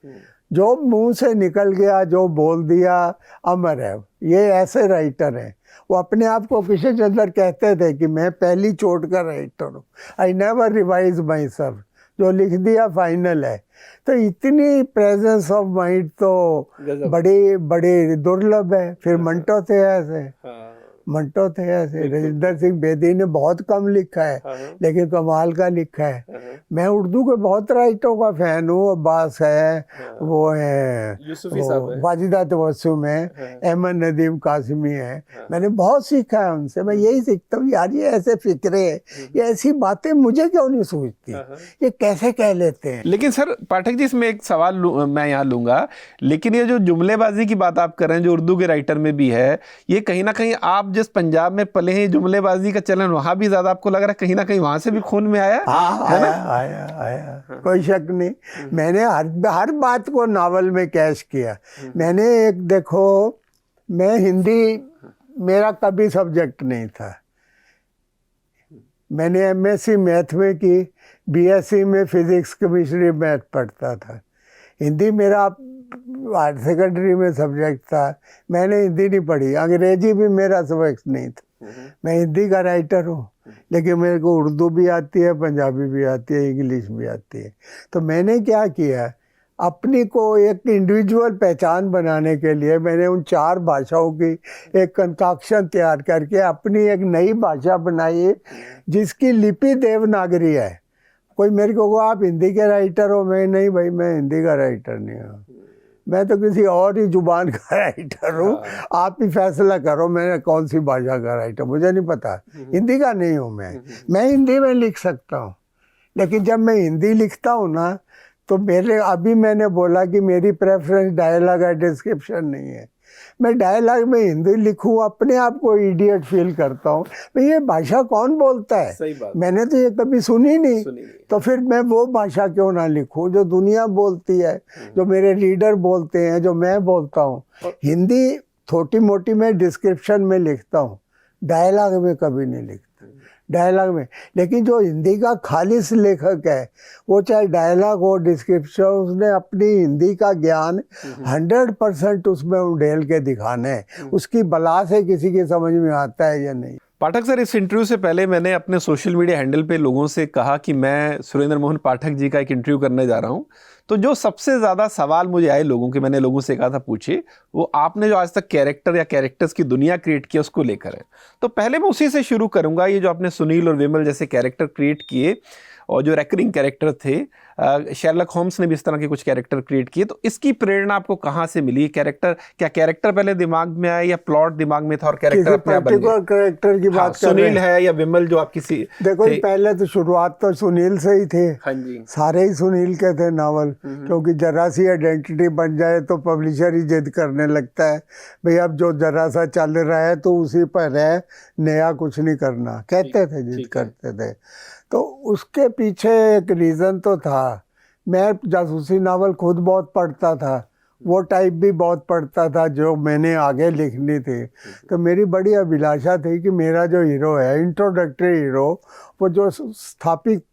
जो मुंह से निकल गया, जो बोल दिया, अमर है। ये ऐसे राइटर हैं। वो अपने आप को किशन चंद्र कहते थे कि मैं पहली चोट का राइटर हूँ, I never revise my self, जो लिख दिया फाइनल है। तो इतनी प्रेजेंस ऑफ माइंड तो बड़ी बड़ी दुर्लभ है। फिर मंटो थे ऐसे, मंटो थे ऐसे। राजेंद्र सिंह बेदी ने बहुत कम लिखा है, लेकिन कमाल का लिखा है। मैं उर्दू के बहुत राइटरों का फैन हूँ। अब्बास है, वो है वाजिदा तबस्सुम है, अहमद नदीम कासिमी है। मैंने बहुत सीखा है उनसे। मैं यही सीखता हूँ, यार ये ऐसे फिक्रे, ये ऐसी बातें मुझे क्यों नहीं सूझती, ये कैसे कह लेते हैं। लेकिन सर पाठक जी, इसमें एक सवाल मैं यहाँ लूंगा। लेकिन ये जो जुमलेबाजी की बात आप कर रहे हैं, जो उर्दू के राइटर में भी है, ये कहीं ना कहीं आप जिस पंजाब में पले हैं, जुमलेबाजी का चलन वहां भी ज्यादा आपको लग रहा है, कहीं ना कहीं वहां से भी खून में आया? हाँ, आया, कोई शक नहीं। मैंने हर बात को नावल में कैश किया। मैंने एक देखो, मैं हिंदी मेरा कभी सब्जेक्ट नहीं था। मैंने एमएससी मैथ में की, बीएससी में फिजिक्स केमिस्ट्री मैथ पढ़ता था। हिंदी मेरा हायर सेकेंडरी में सब्जेक्ट था। मैंने हिंदी नहीं पढ़ी। अंग्रेजी भी मेरा सब्जेक्ट नहीं था। मैं हिंदी का राइटर हूँ, लेकिन मेरे को उर्दू भी आती है, पंजाबी भी आती है, इंग्लिश भी आती है। तो मैंने क्या किया, अपनी को एक इंडिविजुअल पहचान बनाने के लिए मैंने उन 4 भाषाओं की एक कंकाक्शन तैयार करके अपनी एक नई भाषा बनाई है, जिसकी लिपि देवनागरी है। कोई मेरे को आप हिंदी के राइटर हो, मैं नहीं भाई, मैं हिंदी का राइटर नहीं हूँ, मैं तो किसी और ही जुबान का राइटर हूँ। आप ही फैसला करो मैं कौन सी भाषा का राइटर, मुझे नहीं पता। हिंदी का नहीं हूँ मैं हिंदी में लिख सकता हूँ, लेकिन जब मैं हिंदी लिखता हूँ ना, तो मेरे अभी मैंने बोला कि मेरी प्रेफरेंस डायलॉग है, डिस्क्रिप्शन नहीं है। मैं डायलॉग में हिंदी लिखूं, अपने आप को इडियट फील करता हूँ। भाई ये भाषा कौन बोलता है? सही बात। मैंने तो ये कभी सुनी नहीं। तो फिर मैं वो भाषा क्यों ना लिखूं जो दुनिया बोलती है, जो मेरे रीडर बोलते हैं, जो मैं बोलता हूँ। हिंदी छोटी मोटी मैं डिस्क्रिप्शन में लिखता हूँ, डायलॉग में कभी नहीं लिखता, डायलॉग में। लेकिन जो हिंदी का खालिस लेखक है, वो चाहे डायलॉग हो, डिस्क्रिप्शन, उसने अपनी हिंदी का ज्ञान 100% उसमें उंडेल के दिखाना है। उसकी बला से किसी की समझ में आता है या नहीं। पाठक सर, इस इंटरव्यू से पहले मैंने अपने सोशल मीडिया हैंडल पे लोगों से कहा कि मैं सुरेंद्र मोहन पाठक जी का एक इंटरव्यू करने जा रहा हूं। तो जो सबसे ज़्यादा सवाल मुझे आए लोगों के, मैंने लोगों से कहा था पूछिए, वो आपने जो आज तक कैरेक्टर या कैरेक्टर्स की दुनिया क्रिएट की उसको लेकर है। तो पहले मैं उसी से शुरू करूंगा। ये जो आपने सुनील और विमल जैसे कैरेक्टर क्रिएट किए, और जो रेकरिंग कैरेक्टर थे, शेरलॉक होम्स ने भी इस तरह के कुछ कैरेक्टर क्रिएट किए, तो इसकी प्रेरणा आपको कहाँ से मिली? कैरेक्टर, क्या कैरेक्टर पहले दिमाग में आया या प्लॉट दिमाग में था और कैरेक्टर अपने आप बन गए? कैरेक्टर की बात कर रहे सुनील है या विमल जो आप किसी? देखो पहले तो शुरुआत तो सुनील से ही थे। हाँ जी, सारे ही सुनील के थे नावल, क्योंकि जरा सी आइडेंटिटी बन जाए तो पब्लिशर ही जिद करने लगता है, भाई अब जो जरा सा चल रहा है तो उसी पर है, नया कुछ नहीं करना, कहते थे, जिद करते थे। तो उसके पीछे एक रीज़न तो था। मैं जासूसी नावल खुद बहुत पढ़ता था, वो टाइप भी बहुत पढ़ता था जो मैंने आगे लिखनी थी। तो मेरी बड़ी अभिलाषा थी कि मेरा जो हीरो है, इंट्रोडक्टरी हीरो, वो जो स्थापित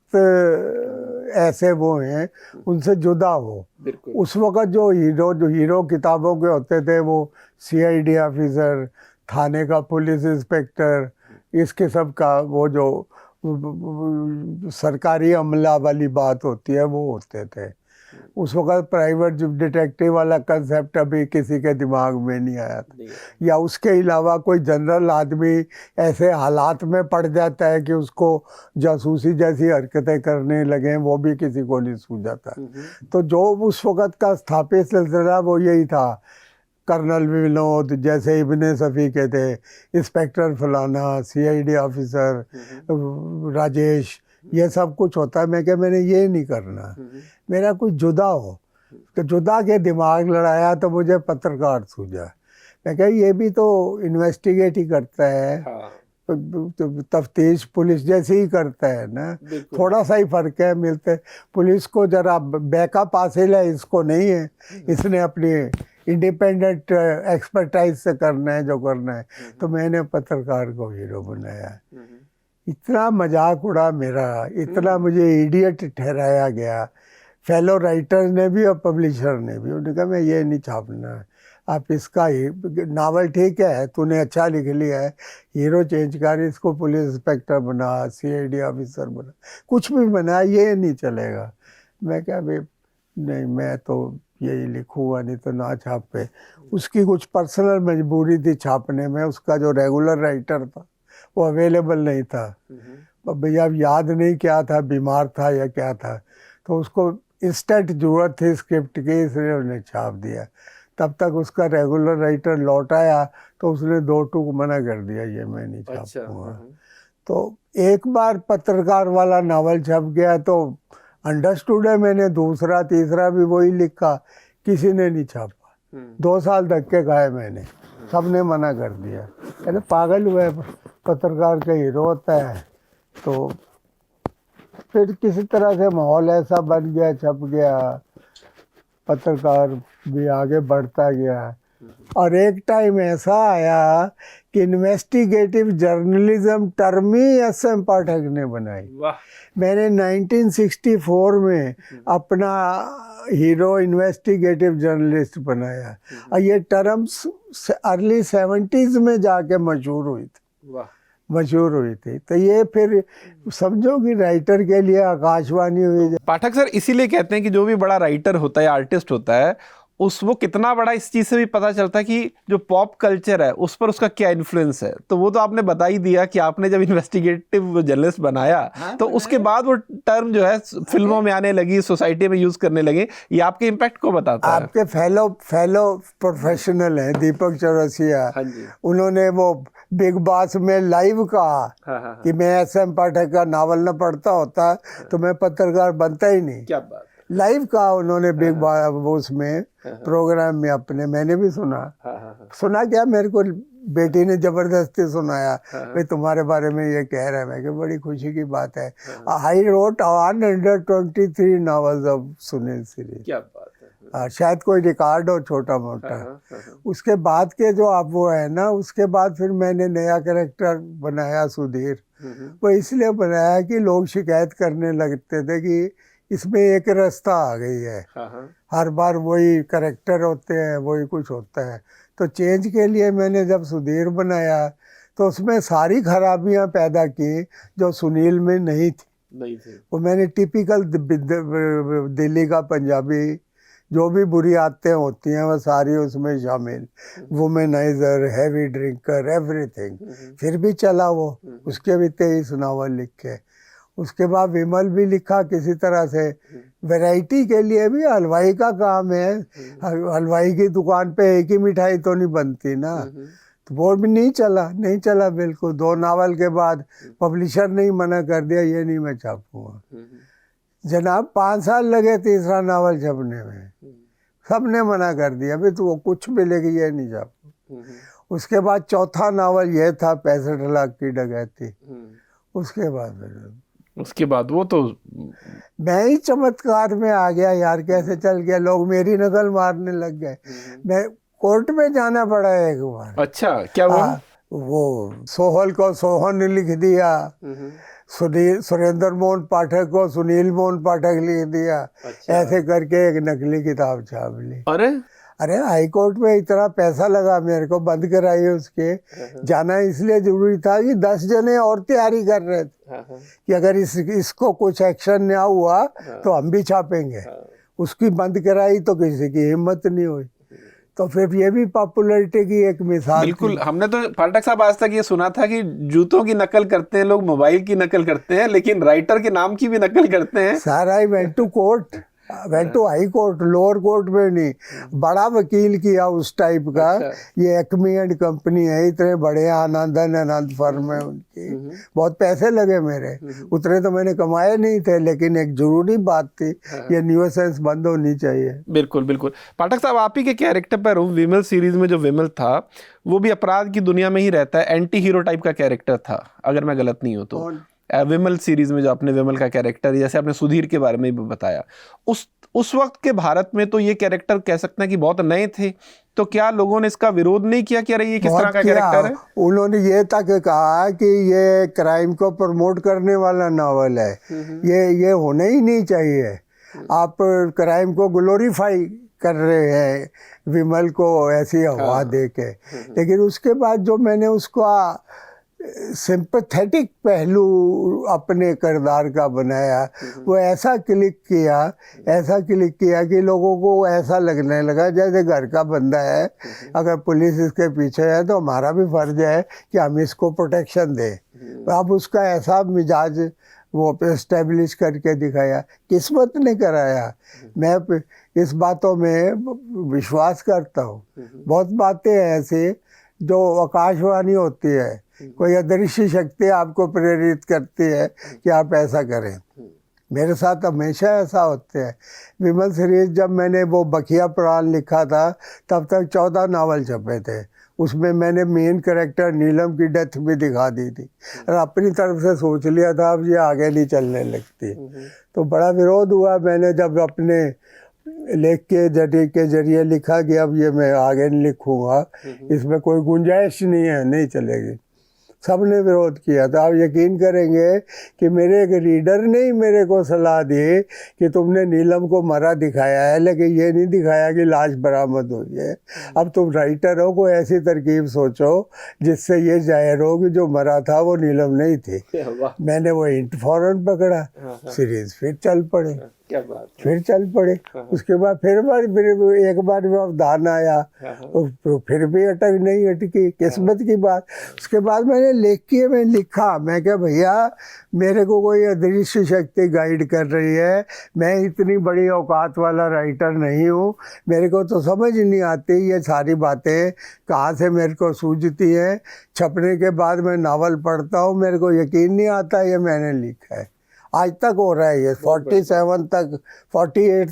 ऐसे वो हैं उनसे जुदा हो। उस वक़्त जो हीरो किताबों के होते थे, वो सीआईडी ऑफिसर, थाने का पुलिस इंस्पेक्टर, इसके सब का वो जो सरकारी अमला वाली बात होती है, वो होते थे। उस वक़्त प्राइवेट डिटेक्टिव वाला कंसेप्ट अभी किसी के दिमाग में नहीं आया था। या उसके अलावा कोई जनरल आदमी ऐसे हालात में पड़ जाता है कि उसको जासूसी जैसी हरकतें करने लगे, वो भी किसी को नहीं सूझा था। तो जो उस वक़्त का स्थापित सिलसिला वो यही था। कर्नल विनोद जैसे इब्ने सफ़ी के थे, इंस्पेक्टर फलाना, सीआईडी ऑफिसर राजेश, ये सब कुछ होता है। मैं क्या, मैंने ये नहीं करना, मेरा कुछ जुदा हो। तो जुदा के दिमाग लड़ाया तो मुझे पत्रकार सूझा। मैं क्या, ये भी तो इन्वेस्टिगेट ही करता है, तफ्तीश पुलिस जैसे ही करता है ना, थोड़ा सा ही फ़र्क है। मिलते पुलिस को जरा बैकअप हासिल है, इसको नहीं है। इसने अपनी इंडिपेंडेंट एक्सपर्टाइज से करना है जो करना है, तो मैंने पत्रकार को हीरो बनाया। इतना मजाक उड़ा मेरा, इतना मुझे इडियट ठहराया गया, फेलो राइटर्स ने भी और पब्लिशर ने भी। उन्होंने कहा मैं ये नहीं छापना है, आप इसका ही नावल ठीक है, तूने अच्छा लिख लिया है, हीरो चेंज कर, इसको पुलिस इंस्पेक्टर बना, सीआईडी ऑफिसर बना, कुछ भी बना, ये नहीं चलेगा। मैं क्या भाई नहीं, मैं तो यही लिखूँगा, नहीं तो ना छापे। उसकी कुछ पर्सनल मजबूरी थी छापने में, उसका जो रेगुलर राइटर था वो अवेलेबल नहीं था। अब भैया याद नहीं क्या था, बीमार था या क्या था, तो उसको इंस्टेंट जरूरत थी स्क्रिप्ट की, इसलिए उन्हें छाप दिया। तब तक उसका रेगुलर राइटर लौट आया तो उसने 2 टूक मना कर दिया, ये मैं नहीं छापूंगा। तो एक बार पत्रकार वाला नावल छप गया तो अंडरस्टूड है, मैंने दूसरा तीसरा भी वही लिखा, किसी ने नहीं छापा। 2 साल धक्के खाए मैंने, सबने मना कर दिया, कहते पागल हुए, पत्रकार का हीरो होता है। तो फिर किसी तरह से माहौल ऐसा बन गया, छप गया, पत्रकार भी आगे बढ़ता गया। और एक टाइम ऐसा आया कि इन्वेस्टिगेटिव जर्नलिज्म टर्म ही एस.एम. पाठक ने बनाई। मैंने 1964 में अपना हीरो इन्वेस्टिगेटिव जर्नलिस्ट बनाया, और ये टर्म्स अर्ली 70s में जाके मशहूर हुई थी। तो ये फिर समझो कि राइटर के लिए आकाशवाणी हुई। पाठक सर इसीलिए कहते हैं कि जो भी बड़ा राइटर होता है, आर्टिस्ट होता है, वो कितना बड़ा, इस चीज़ से भी पता चलता है कि जो पॉप कल्चर है उस पर उसका क्या इन्फ्लुएंस है। तो वो तो आपने बता ही दिया कि आपने जब इन्वेस्टिगेटिव जर्नलिस्ट बनाया तो उसके बाद वो टर्म जो है फिल्मों में आने लगी, सोसाइटी में यूज़ करने लगे। ये आपके इम्पैक्ट को बताता है। आपके फेलो प्रोफेशनल हैं दीपक चौरसिया, उन्होंने वो बिग बॉस में लाइव कहा कि मैं एस.एम. पाठक का नावल न पढ़ता होता तो मैं पत्रकार बनता ही नहीं। क्या बात, लाइव कहा उन्होंने बिग बॉस में प्रोग्राम में अपने, मैंने भी सुना क्या, मेरे को बेटी ने जबरदस्ती सुनाया, भाई तुम्हारे बारे में ये कह रहा है। मैं कि बड़ी खुशी की बात है। I wrote 123 novels of Sunil series. क्या बात है। शायद कोई रिकॉर्ड हो छोटा मोटा। उसके बाद के जो आप वो है ना, उसके बाद फिर मैंने नया कैरेक्टर बनाया सुधीर। वो इसलिए बनाया कि लोग शिकायत करने लगते थे कि इसमें एक रास्ता आ गई है, हर बार वही कैरेक्टर होते हैं, वही कुछ होता है। तो चेंज के लिए मैंने जब सुधीर बनाया तो उसमें सारी खराबियां पैदा की जो सुनील में नहीं थी। वो मैंने टिपिकल दिल्ली का पंजाबी जो भी बुरी आदतें होती हैं वो सारी उसमें शामिल, वुमेनाइजर, हैवी ड्रिंकर, एवरीथिंग। फिर भी चला वो, उसके भी 23 नावल लिखे। उसके बाद विमल भी लिखा किसी तरह से। वैरायटी के लिए भी हलवाई का काम है, हलवाई की दुकान पे एक ही मिठाई तो नहीं बनती ना, तो वो भी नहीं चला बिल्कुल। 2 नावल के बाद पब्लिशर ने ही मना कर दिया, ये नहीं मैं छापूंगा। जनाब 5 साल लगे तीसरा नावल छपने में, सबने मना कर दिया, भाई तू कुछ भी लेके ये नहीं छापू। उसके बाद चौथा नावल ये था 65 लाख की डकैती। उसके बाद वो तो मैं ही चमत्कार में आ गया यार, कैसे चल गया, लोग मेरी नकल मारने लग गए। मैं कोर्ट में जाना पड़ा एक बार। अच्छा, क्या हुआ? वो सोहल को सोहन ने लिख दिया, सुरेंद्र मोहन पाठक को सुनील मोहन पाठक लिख दिया। अच्छा। ऐसे करके एक नकली किताब छाप ली। अरे हाई कोर्ट में इतना पैसा लगा, मेरे को बंद कराई उसके। जाना इसलिए जरूरी था कि 10 जने और तैयारी कर रहे थे कि अगर इसको कुछ एक्शन ना हुआ तो हम भी छापेंगे। उसकी बंद कराई तो किसी की हिम्मत नहीं हुई। तो फिर ये भी पॉपुलैरिटी की एक मिसाल। बिल्कुल, हमने तो पाठक साहब आज तक ये सुना था कि जूतों की नकल करते हैं लोग, मोबाइल की नकल करते हैं, लेकिन राइटर के नाम की भी नकल करते हैं। Sir I went to court, went to high court, lower court में नहीं, बड़ा वकील किया उस टाइप का। ये एक्मी एंड कंपनी है, इतने बड़े आनंद फर्म है उनकी, बहुत पैसे लगे मेरे। उतने तो मैंने कमाए नहीं थे, लेकिन एक जरूरी बात थी, ये न्यूसेंस बंद होनी चाहिए। बिल्कुल बिल्कुल। पाठक साहब, आप ही के कैरेक्टर पर हूँ, विमल सीरीज में जो विमल था वो भी अपराध की दुनिया में ही रहता है, एंटी हीरो टाइप का कैरेक्टर था अगर मैं गलत नहीं हूँ तो। विमल सीरीज में जो आपने विमल का कैरेक्टर, जैसे आपने सुधीर के बारे में भी बताया, उस वक्त के भारत में तो ये कैरेक्टर कह सकते हैं कि बहुत नए थे, तो क्या लोगों ने इसका विरोध नहीं किया कि अरे ये किस तरह का कैरेक्टर है? उन्होंने ये तक कहा कि ये क्राइम को प्रमोट करने वाला नावल है, ये होना ही नहीं चाहिए। आप क्राइम को ग्लोरीफाई कर रहे हैं विमल को ऐसी हवा दे के। लेकिन उसके बाद जो मैंने उसका सिंपैथेटिक पहलू अपने किरदार का बनाया, वो ऐसा क्लिक किया कि लोगों को ऐसा लगने लगा जैसे घर का बंदा है, अगर पुलिस इसके पीछे है तो हमारा भी फर्ज है कि हम इसको प्रोटेक्शन दें। अब उसका ऐसा मिजाज वो एस्टेब्लिश करके दिखाया, किस्मत ने कराया। मैं इस बातों में विश्वास करता हूँ। बहुत बातें हैं ऐसी जो आकाशवाणी होती है, कोई अदृश्य शक्ति आपको प्रेरित करती है कि आप ऐसा करें। मेरे साथ हमेशा ऐसा होते हैं। विमल सीरीज जब मैंने वो बखिया प्राण लिखा था तब तक 14 नावल छपे थे। उसमें मैंने मेन कैरेक्टर नीलम की डेथ भी दिखा दी थी और अपनी तरफ से सोच लिया था अब ये आगे नहीं चलने लगती। तो बड़ा विरोध हुआ। मैंने जब अपने लेख के जरिए लिखा कि अब ये मैं आगे नहीं लिखूँगा, इसमें कोई गुंजाइश नहीं है, नहीं चलेगी। सब ने विरोध किया था। आप यकीन करेंगे कि मेरे एक रीडर ने ही मेरे को सलाह दी कि तुमने नीलम को मरा दिखाया है लेकिन ये नहीं दिखाया कि लाश बरामद हुई है। अब तुम राइटर हो, कोई ऐसी तरकीब सोचो जिससे ये जाहिर हो कि जो मरा था वो नीलम नहीं थी। मैंने वो हिंट फौरन पकड़ा, सीरीज फिर चल पड़े। क्या बात, फिर चल पड़े। उसके बाद फिर एक बार व्यवधान आया, फिर भी अटक नहीं अटकी, किस्मत की बात। उसके बाद मैंने मैं लिखा, मैं क्या भैया मेरे को कोई अदृश्य शक्ति गाइड कर रही है, मैं इतनी बड़ी औकात वाला राइटर नहीं हूँ, मेरे को तो समझ नहीं आती ये सारी बातें कहाँ से मेरे को सूझती हैं। छपने के बाद मैं नावल पढ़ता हूँ, मेरे को यकीन नहीं आता ये मैंने लिखा है। आज तक हो रहा है ये, 48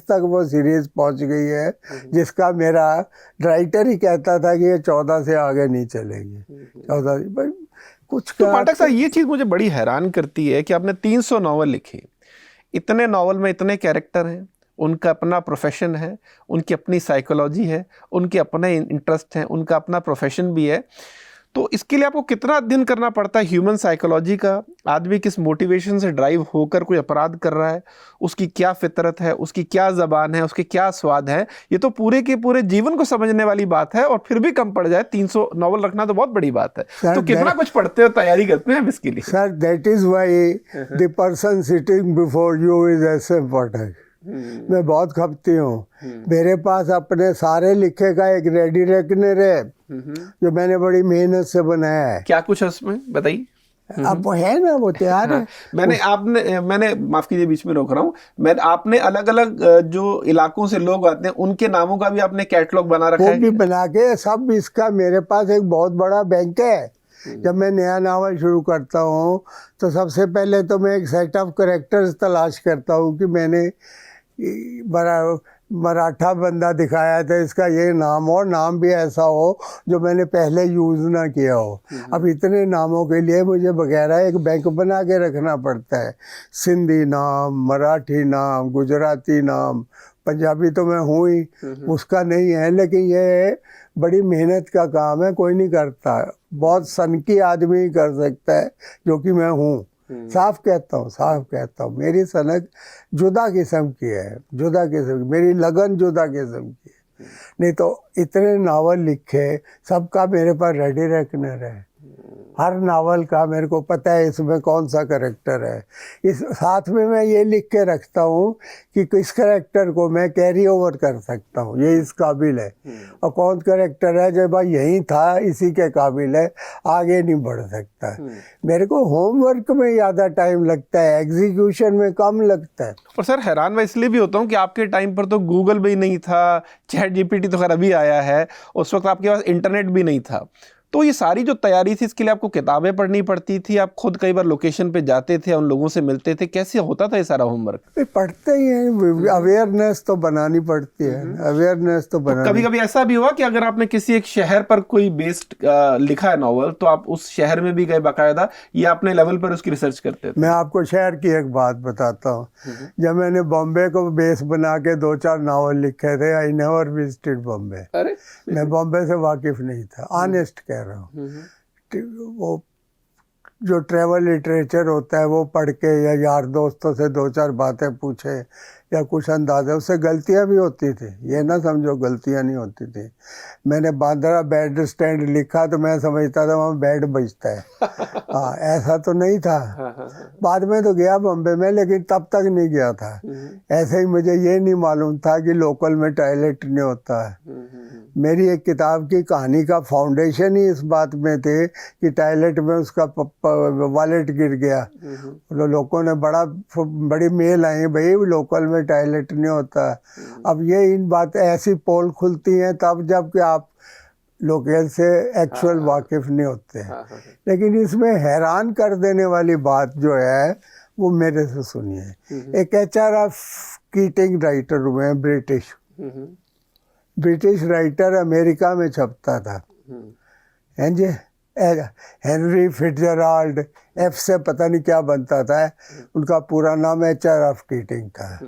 तक वो सीरीज पहुंच गई है, जिसका मेरा राइटर ही कहता था कि ये 14 से आगे नहीं चलेगी। 14 कुछ तो पाठक साहब ये चीज़ मुझे बड़ी हैरान करती है कि आपने 300 नावल लिखे, इतने नावल में इतने कैरेक्टर हैं, उनका अपना प्रोफेशन है, उनकी अपनी साइकोलॉजी है, उनके अपने इंटरेस्ट हैं, उनका अपना प्रोफेशन भी है। तो इसके लिए आपको कितना अध्ययन करना पड़ता है ह्यूमन साइकोलॉजी का? आदमी किस मोटिवेशन से ड्राइव होकर कोई अपराध कर रहा है, उसकी क्या फितरत है, उसकी क्या ज़बान है, उसके क्या स्वाद है, ये तो पूरे के पूरे जीवन को समझने वाली बात है। और फिर भी कम पड़ जाए 300 नावल रखना तो बहुत बड़ी बात है। तो कितना कुछ पढ़ते हो, तैयारी करते हैं इसके लिए? Sir that is why the person sitting before you is ऐसे इम्पोर्टेंट। मैं बहुत खपती हूँ। मेरे पास अपने सारे लिखे का एक रेडी रेकनर है जो मैंने बड़ी मेहनत से बनाया है। क्या कुछ है उसमें बताइए? अब वो है ना, वो तैयार है। मैंने माफ कीजिए बीच में रोक रहा हूँ, आपने अलग अलग जो इलाकों से लोग आते हैं उनके नामों का भी आपने कैटलॉग बना रखा है? वो भी बना के सब, इसका मेरे पास एक बहुत बड़ा बैंक है। जब मैं नया नावल शुरू करता हूँ तो सबसे पहले तो मैं एक सेट ऑफ कैरेक्टर्स तलाश करता हूँ कि मैंने मराठा बंदा दिखाया था, इसका ये नाम हो, नाम भी ऐसा हो जो मैंने पहले यूज़ ना किया हो। अब इतने नामों के लिए मुझे वगैरह एक बैंक बना के रखना पड़ता है। सिंधी नाम, मराठी नाम, गुजराती नाम, पंजाबी तो मैं हूँ ही, उसका नहीं है। लेकिन ये बड़ी मेहनत का काम है, कोई नहीं करता, बहुत सनकी आदमी ही कर सकता है, जो कि मैं हूँ। साफ कहता हूँ मेरी सनक जुदा किस्म की है, जुदा किस्म की, मेरी लगन जुदा किस्म की है। नहीं तो इतने नावल लिखे, सबका मेरे पास रेडी रेकनर है। हर नावल का मेरे को पता है इसमें कौन सा कैरेक्टर है। इस साथ में मैं ये लिख के रखता हूँ कि किस कैरेक्टर को मैं कैरी ओवर कर सकता हूँ, ये इस काबिल है, और कौन कैरेक्टर है जो भाई यही था इसी के काबिल है, आगे नहीं बढ़ सकता। मेरे को होमवर्क में ज़्यादा टाइम लगता है, एग्जीक्यूशन में कम लगता है। और सर हैरान मैं इसलिए भी होता हूँ कि आपके टाइम पर तो गूगल भी नहीं था, चैट जीपीटी तो खैर अभी आया है, उस वक्त आपके पास इंटरनेट भी नहीं था। तो ये सारी जो तैयारी थी इसके लिए आपको किताबें पढ़नी पड़ती थी, आप खुद कई बार लोकेशन पे जाते थे, उन लोगों से मिलते थे, कैसे होता था ये सारा होमवर्क? पढ़ते ही हैं, अवेयरनेस तो बनानी पड़ती है, अवेयरनेस तो बनानी। कभी कभी ऐसा भी हुआ कि अगर आपने किसी एक शहर पर कोई बेस्ड लिखा है नॉवल, तो आप उस शहर में भी गए बाकायदा, या अपने लेवल पर उसकी रिसर्च करते थे? मैं आपको शहर की एक बात बताता हूँ। जब मैंने बॉम्बे को बेस बना के 2-4 नावल लिखे थे, आई नेवर विजिटेड बॉम्बे। अरे मैं बॉम्बे से वाकिफ नहीं था, ऑनेस्ट कह रहा हूँ। वो जो ट्रैवल लिटरेचर होता है वो पढ़ के या यार दोस्तों से 2-4 बातें पूछे या कुछ अंदाजा, उससे गलतियाँ भी होती थी, ये ना समझो गलतियाँ नहीं होती थी। मैंने बांद्रा बैड स्टैंड लिखा तो मैं समझता था वहाँ बेड बजता है। हाँ, ऐसा तो नहीं था। बाद में तो गया बॉम्बे में, लेकिन तब तक नहीं गया था। ऐसे ही मुझे ये नहीं मालूम था कि लोकल में टॉयलेट नहीं होता है। मेरी एक किताब की कहानी का फाउंडेशन ही इस बात में थे कि टॉयलेट में उसका वॉलेट गिर गया। तो लोगों ने बड़ी मेल आई, भाई लोकल में टॉयलेट नहीं होता। अब ये इन बातें ऐसी पोल खुलती हैं तब जब कि आप लोकल से एक्चुअल वाकिफ नहीं होते हैं। लेकिन इसमें हैरान कर देने वाली बात जो है वो मेरे से सुनिए। एक HR कीटिंग राइटर हुए हैं, ब्रिटिश राइटर, अमेरिका में छपता था। हैं जी, हेनरी फिट्जराल्ड, F से पता नहीं क्या बनता था, उनका पूरा नाम HR कीटिंग था।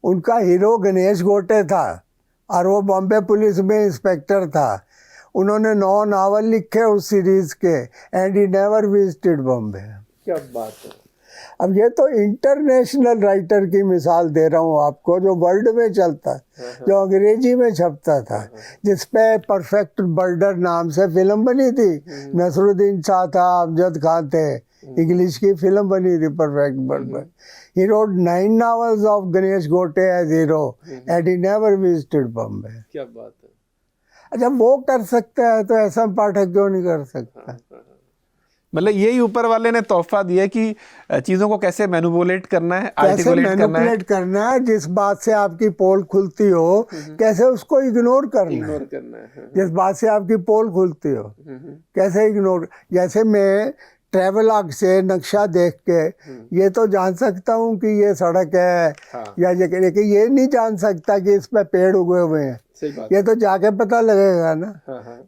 उनका हीरो गणेश गोटे था और वो बॉम्बे पुलिस में इंस्पेक्टर था। उन्होंने 9 नावल लिखे उस सीरीज के, and he never visited Bombay. क्या बात है। अब ये तो इंटरनेशनल राइटर की मिसाल दे रहा हूँ आपको, जो वर्ल्ड में चलता है, जो अंग्रेजी में छपता था, जिसपे परफेक्ट बर्डर नाम से फिल्म बनी थी। नसरुद्दीन शाह था, अमजद खान थे, इंग्लिश की फिल्म बनी थी perfect border. He wrote 9 novels of Ganesh Gote as hero, and he never visited Bombay. क्या बात है। अच्छा, वो कर सकता है तो ऐसा पाठक क्यों नहीं कर सकता? मतलब यही ऊपर वाले ने तोहफा दिया कि चीजों को कैसे मैनिपुलेट करना है, कैसे आर्टिकुलेट मैनिपुलेट करना है, जिस बात से आपकी पोल खुलती हो कैसे उसको इग्नोर करना है। जिस बात से आपकी पोल खुलती हो कैसे इग्नोर। जैसे मैं ट्रैवलॉग से नक्शा देख के ये तो जान सकता हूँ कि ये सड़क है, या लेकिन ये नहीं जान सकता कि इस पे पेड़ उगे हुए हैं। ये तो जाके पता लगेगा ना।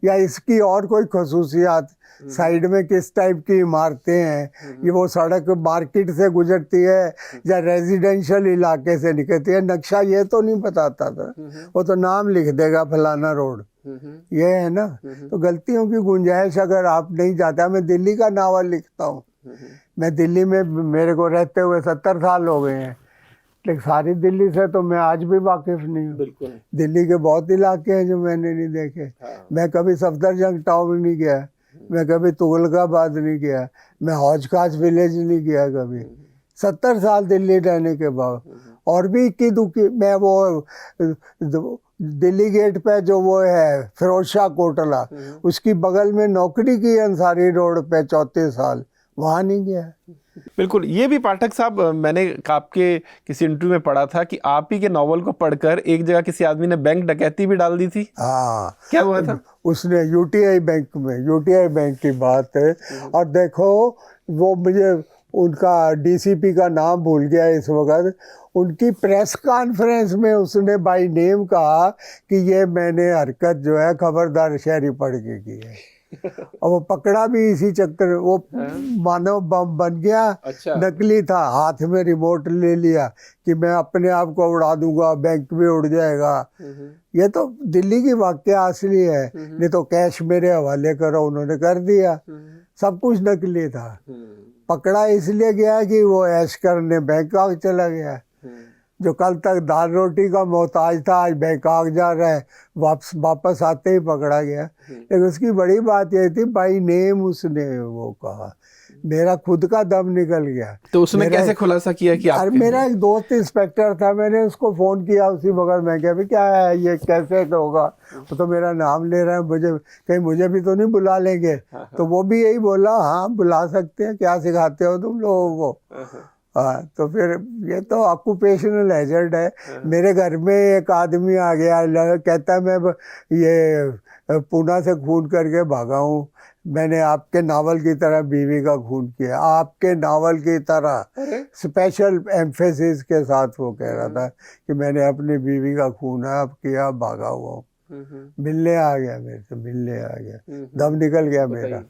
या इसकी और कोई खसूसियात, साइड में किस टाइप की इमारतें हैं, ये वो सड़क मार्केट से गुजरती है या रेजिडेंशियल इलाके से निकलती है। नक्शा ये तो नहीं बताता था, वो तो नाम लिख देगा फलाना रोड। ये है ना। तो गलतियों की गुंजाइश अगर आप नहीं जाता। मैं दिल्ली का नावल लिखता हूँ। मैं दिल्ली में, मेरे को रहते हुए 70 साल हो गए हैं, लेकिन सारी दिल्ली से तो मैं आज भी वाकिफ नहीं हूँ। दिल्ली के बहुत इलाके हैं जो मैंने नहीं देखे। मैं कभी सफदरजंग टाउन नहीं गया, मैं कभी तुगलकाबाद नहीं गया, मैं हौज खास विलेज नहीं गया कभी, 70 साल दिल्ली रहने के बाद। और भी इक्की दुक्की, मैं वो दिल्ली गेट पे जो वो है फिरोज शाह कोटला, उसकी बगल में नौकरी की अंसारी रोड पे 34 साल, वहाँ नहीं गया। बिल्कुल। ये भी पाठक साहब, मैंने आपके किसी इंटरव्यू में पढ़ा था कि आप ही के नॉवल को पढ़कर एक जगह किसी आदमी ने बैंक डकैती भी डाल दी थी। हाँ, क्या हुआ था? उसने यूटीआई बैंक में, यूटीआई बैंक की बात है। और देखो, वो मुझे उनका डीसीपी का नाम भूल गया इस वक्त, उनकी प्रेस कॉन्फ्रेंस में उसने बाय नेम कहा कि ये मैंने हरकत जो है खबरदार शहरी पढ़ के की है। और वो पकड़ा भी इसी चक्कर, वो मानव बम बन गया। अच्छा। नकली था, हाथ में रिमोट ले लिया कि मैं अपने आप को उड़ा दूंगा, बैंक भी उड़ जाएगा। ये तो दिल्ली की वाकया असली है, नहीं तो कैश मेरे हवाले करो, उन्होंने कर दिया। सब कुछ नकली था। पकड़ा इसलिए गया कि वो ऐश करने बैंकॉक चला गया। जो कल तक दाल रोटी का मोहताज था, आज बैंकॉक जा रहा है, वापस आते ही पकड़ा गया। लेकिन उसकी बड़ी बात यह थी, बाई नेम उसने वो कहा, मेरा खुद का दम निकल गया। तो उसने कैसे खुलासा किया कि आप? मेरा एक दोस्त इंस्पेक्टर था, मैंने उसको फ़ोन किया उसी वक्त। मैं क्या, क्या है ये, कैसे तो होगा? वो तो मेरा नाम ले रहा है, मुझे कहीं मुझे भी तो नहीं बुला लेंगे? तो वो भी यही बोला, हाँ बुला सकते हैं, क्या सिखाते हो तुम लोगों को। हाँ, तो फिर ये तो ऑक्यूपेशनल हैजर्ड है। मेरे घर में एक आदमी आ गया, कहता है मैं ये पूना से खून करके भागा हूँ, मैंने आपके नावल की तरह बीवी का खून किया, आपके नावल की तरह, स्पेशल एम्फेसिस के साथ वो कह रहा था कि मैंने अपनी बीवी का खून आप किया, भागा हुआ हूँ। मिलने आ गया, मेरे से मिलने आ गया, दम निकल गया मेरा।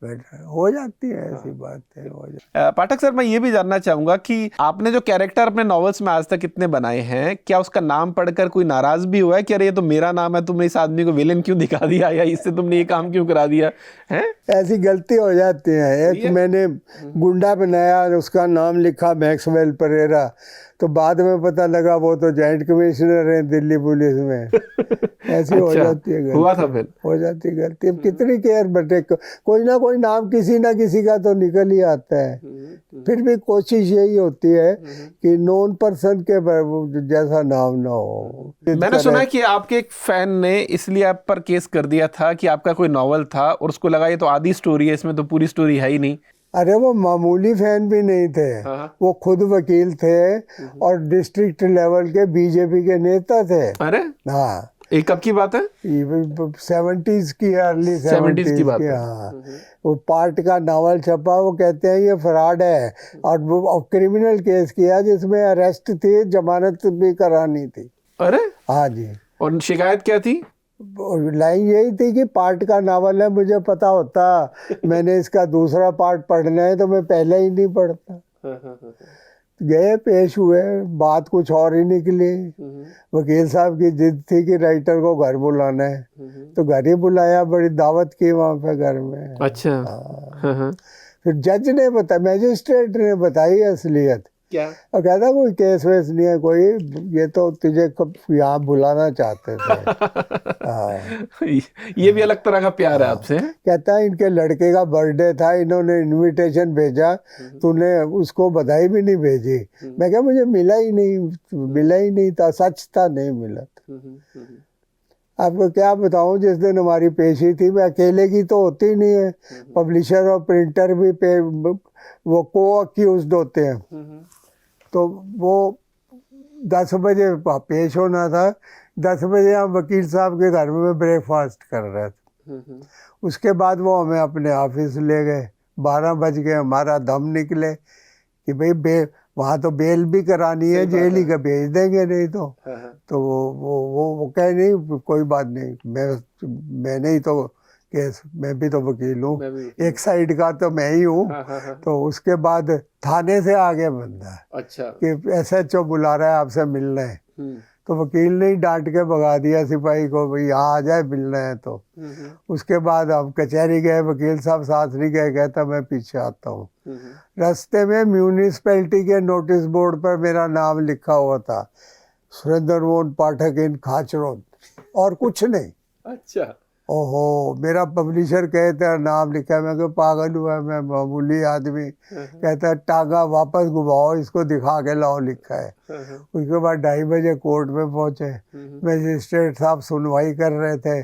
बेटा हो जाती है ऐसी बातें, हो जाती। पाठक सर, मैं ये भी जानना चाहूंगा कि आपने जो कैरेक्टर अपने नॉवेल्स में आज तक कितने बनाए हैं, क्या उसका नाम पढ़कर कोई नाराज भी हुआ है कि अरे ये तो मेरा नाम है, तुमने इस आदमी को विलेन क्यों दिखा दिया, या इससे तुमने ये काम क्यों करा दिया है? ऐसी गलती हो जाती है। एक मैंने गुंडा बनाया, उसका नाम लिखा मैक्सवेल परेरा, तो बाद में पता लगा वो तो जॉइंट कमिश्नर है दिल्ली पुलिस में। ऐसी हो जाती है गलती। हुआ था फिर? हो जाती है गलती। अब कितनी केयर बटे, कोई ना कोई नाम किसी ना किसी का तो निकल ही आता है। फिर भी कोशिश यही होती है कि नॉन पर्सन के जैसा नाम ना हो। मैंने सुना है कि आपके एक फैन ने इसलिए आप पर केस कर दिया था कि आपका कोई नॉवल था और उसको लगा ये तो आधी स्टोरी है, इसमें तो पूरी स्टोरी है ही नहीं। अरे वो मामूली फैन भी नहीं थे, वो खुद वकील थे और डिस्ट्रिक्ट लेवल के बीजेपी के नेता थे। अरे हाँ, ये कब की बात है? 70s की, अर्ली 70s की बात है। हाँ, वो पार्ट का नावल छपा, वो कहते हैं ये फ्रॉड है, और वो क्रिमिनल केस किया जिसमें अरेस्ट थी, जमानत भी करानी थी। अरे हाँ जी। और शिकायत क्या थी? लाइन यही थी कि पार्ट का नावल है, मुझे पता होता, मैंने इसका दूसरा पार्ट पढ़ना है तो मैं पहले ही नहीं पढ़ता। गए, पेश हुए, बात कुछ और ही निकली। वकील साहब की जिद थी कि राइटर को घर बुलाना है, तो घर ही बुलाया, बड़ी दावत की वहाँ पे घर में। अच्छा। फिर जज ने बताया, मैजिस्ट्रेट ने बताई असलियत। क्या? और कहता कोई केस वेस नहीं है कोई, ये तो तुझे यहाँ बुलाना चाहते थे। ये भी अलग तरह का प्यार है आपसे। कहता है इनके लड़के का बर्थडे था, इन्होंने इनविटेशन भेजा, तूने उसको बधाई भी नहीं भेजी। मैं क्या, मुझे मिला ही नहीं था, सच था, नहीं मिला था। आपको क्या बताऊं, जिस दिन हमारी पेशी थी, मैं अकेले की तो होती नहीं है, पब्लिशर और प्रिंटर भी वो को अक्यूज्ड होते हैं। तो वो 10 बजे पेश होना था, 10 बजे हम वकील साहब के घर में ब्रेकफास्ट कर रहे थे। उसके बाद वो हमें अपने ऑफिस ले गए, 12 बज गए, हमारा दम निकले कि भाई वहाँ तो बेल भी करानी है, जेल ही का भेज देंगे नहीं तो वो कहे नहीं कोई बात नहीं, मैंने ही तो केस, मैं भी तो वकील हूँ, एक साइड का तो मैं ही हूँ। तो उसके बाद थाने से आ गया बंदा, अच्छा, कि SHO बुला रहा है, आपसे मिलना है। तो वकील ने ही डांट के भगा दिया सिपाही को, भाई यहाँ आ जाए, मिलना है तो। उसके बाद हम कचहरी गए, वकील साहब साथ नहीं गए, कहता मैं पीछे आता हूँ। रास्ते में म्यूनिसिपैलिटी के नोटिस बोर्ड पर मेरा नाम लिखा हुआ था, सुरेंद्र मोहन पाठक इन खाचरों, और कुछ नहीं। अच्छा। ओहो, मेरा पब्लिशर कहता नाम लिखा है, मैं कहा पागल हुआ, मैं मामूली आदमी। कहता है टांगा वापस घुमाओ, इसको दिखा के लाओ, लिखा है। उसके बाद 2:30 बजे कोर्ट में पहुंचे, मजिस्ट्रेट साहब सुनवाई कर रहे थे,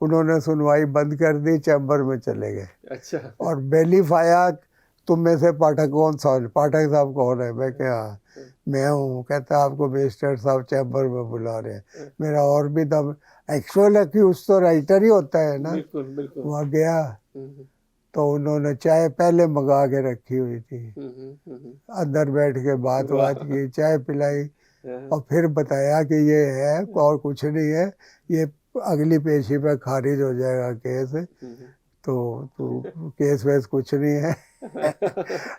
उन्होंने सुनवाई बंद कर दी, चैम्बर में चले गए। अच्छा। और बेलीफ आया, तुम में से पाठक कौन सा, पाठक साहब कौन है? मैं क्या, मैं हूँ। कहता आपको मजिस्ट्रेट साहब चैम्बर में बुला रहे हैं। मेरा और भी दम, एक्चुअल एक्यूज तो राइटर ही होता है ना। बिल्कुल बिल्कुल। वहाँ गया तो उन्होंने चाय पहले मंगा के रखी हुई थी, अंदर बैठ के बात की, चाय पिलाई, और फिर बताया कि ये है और कुछ नहीं है, ये अगली पेशी पे खारिज हो जाएगा केस, तो केस वेस कुछ नहीं है।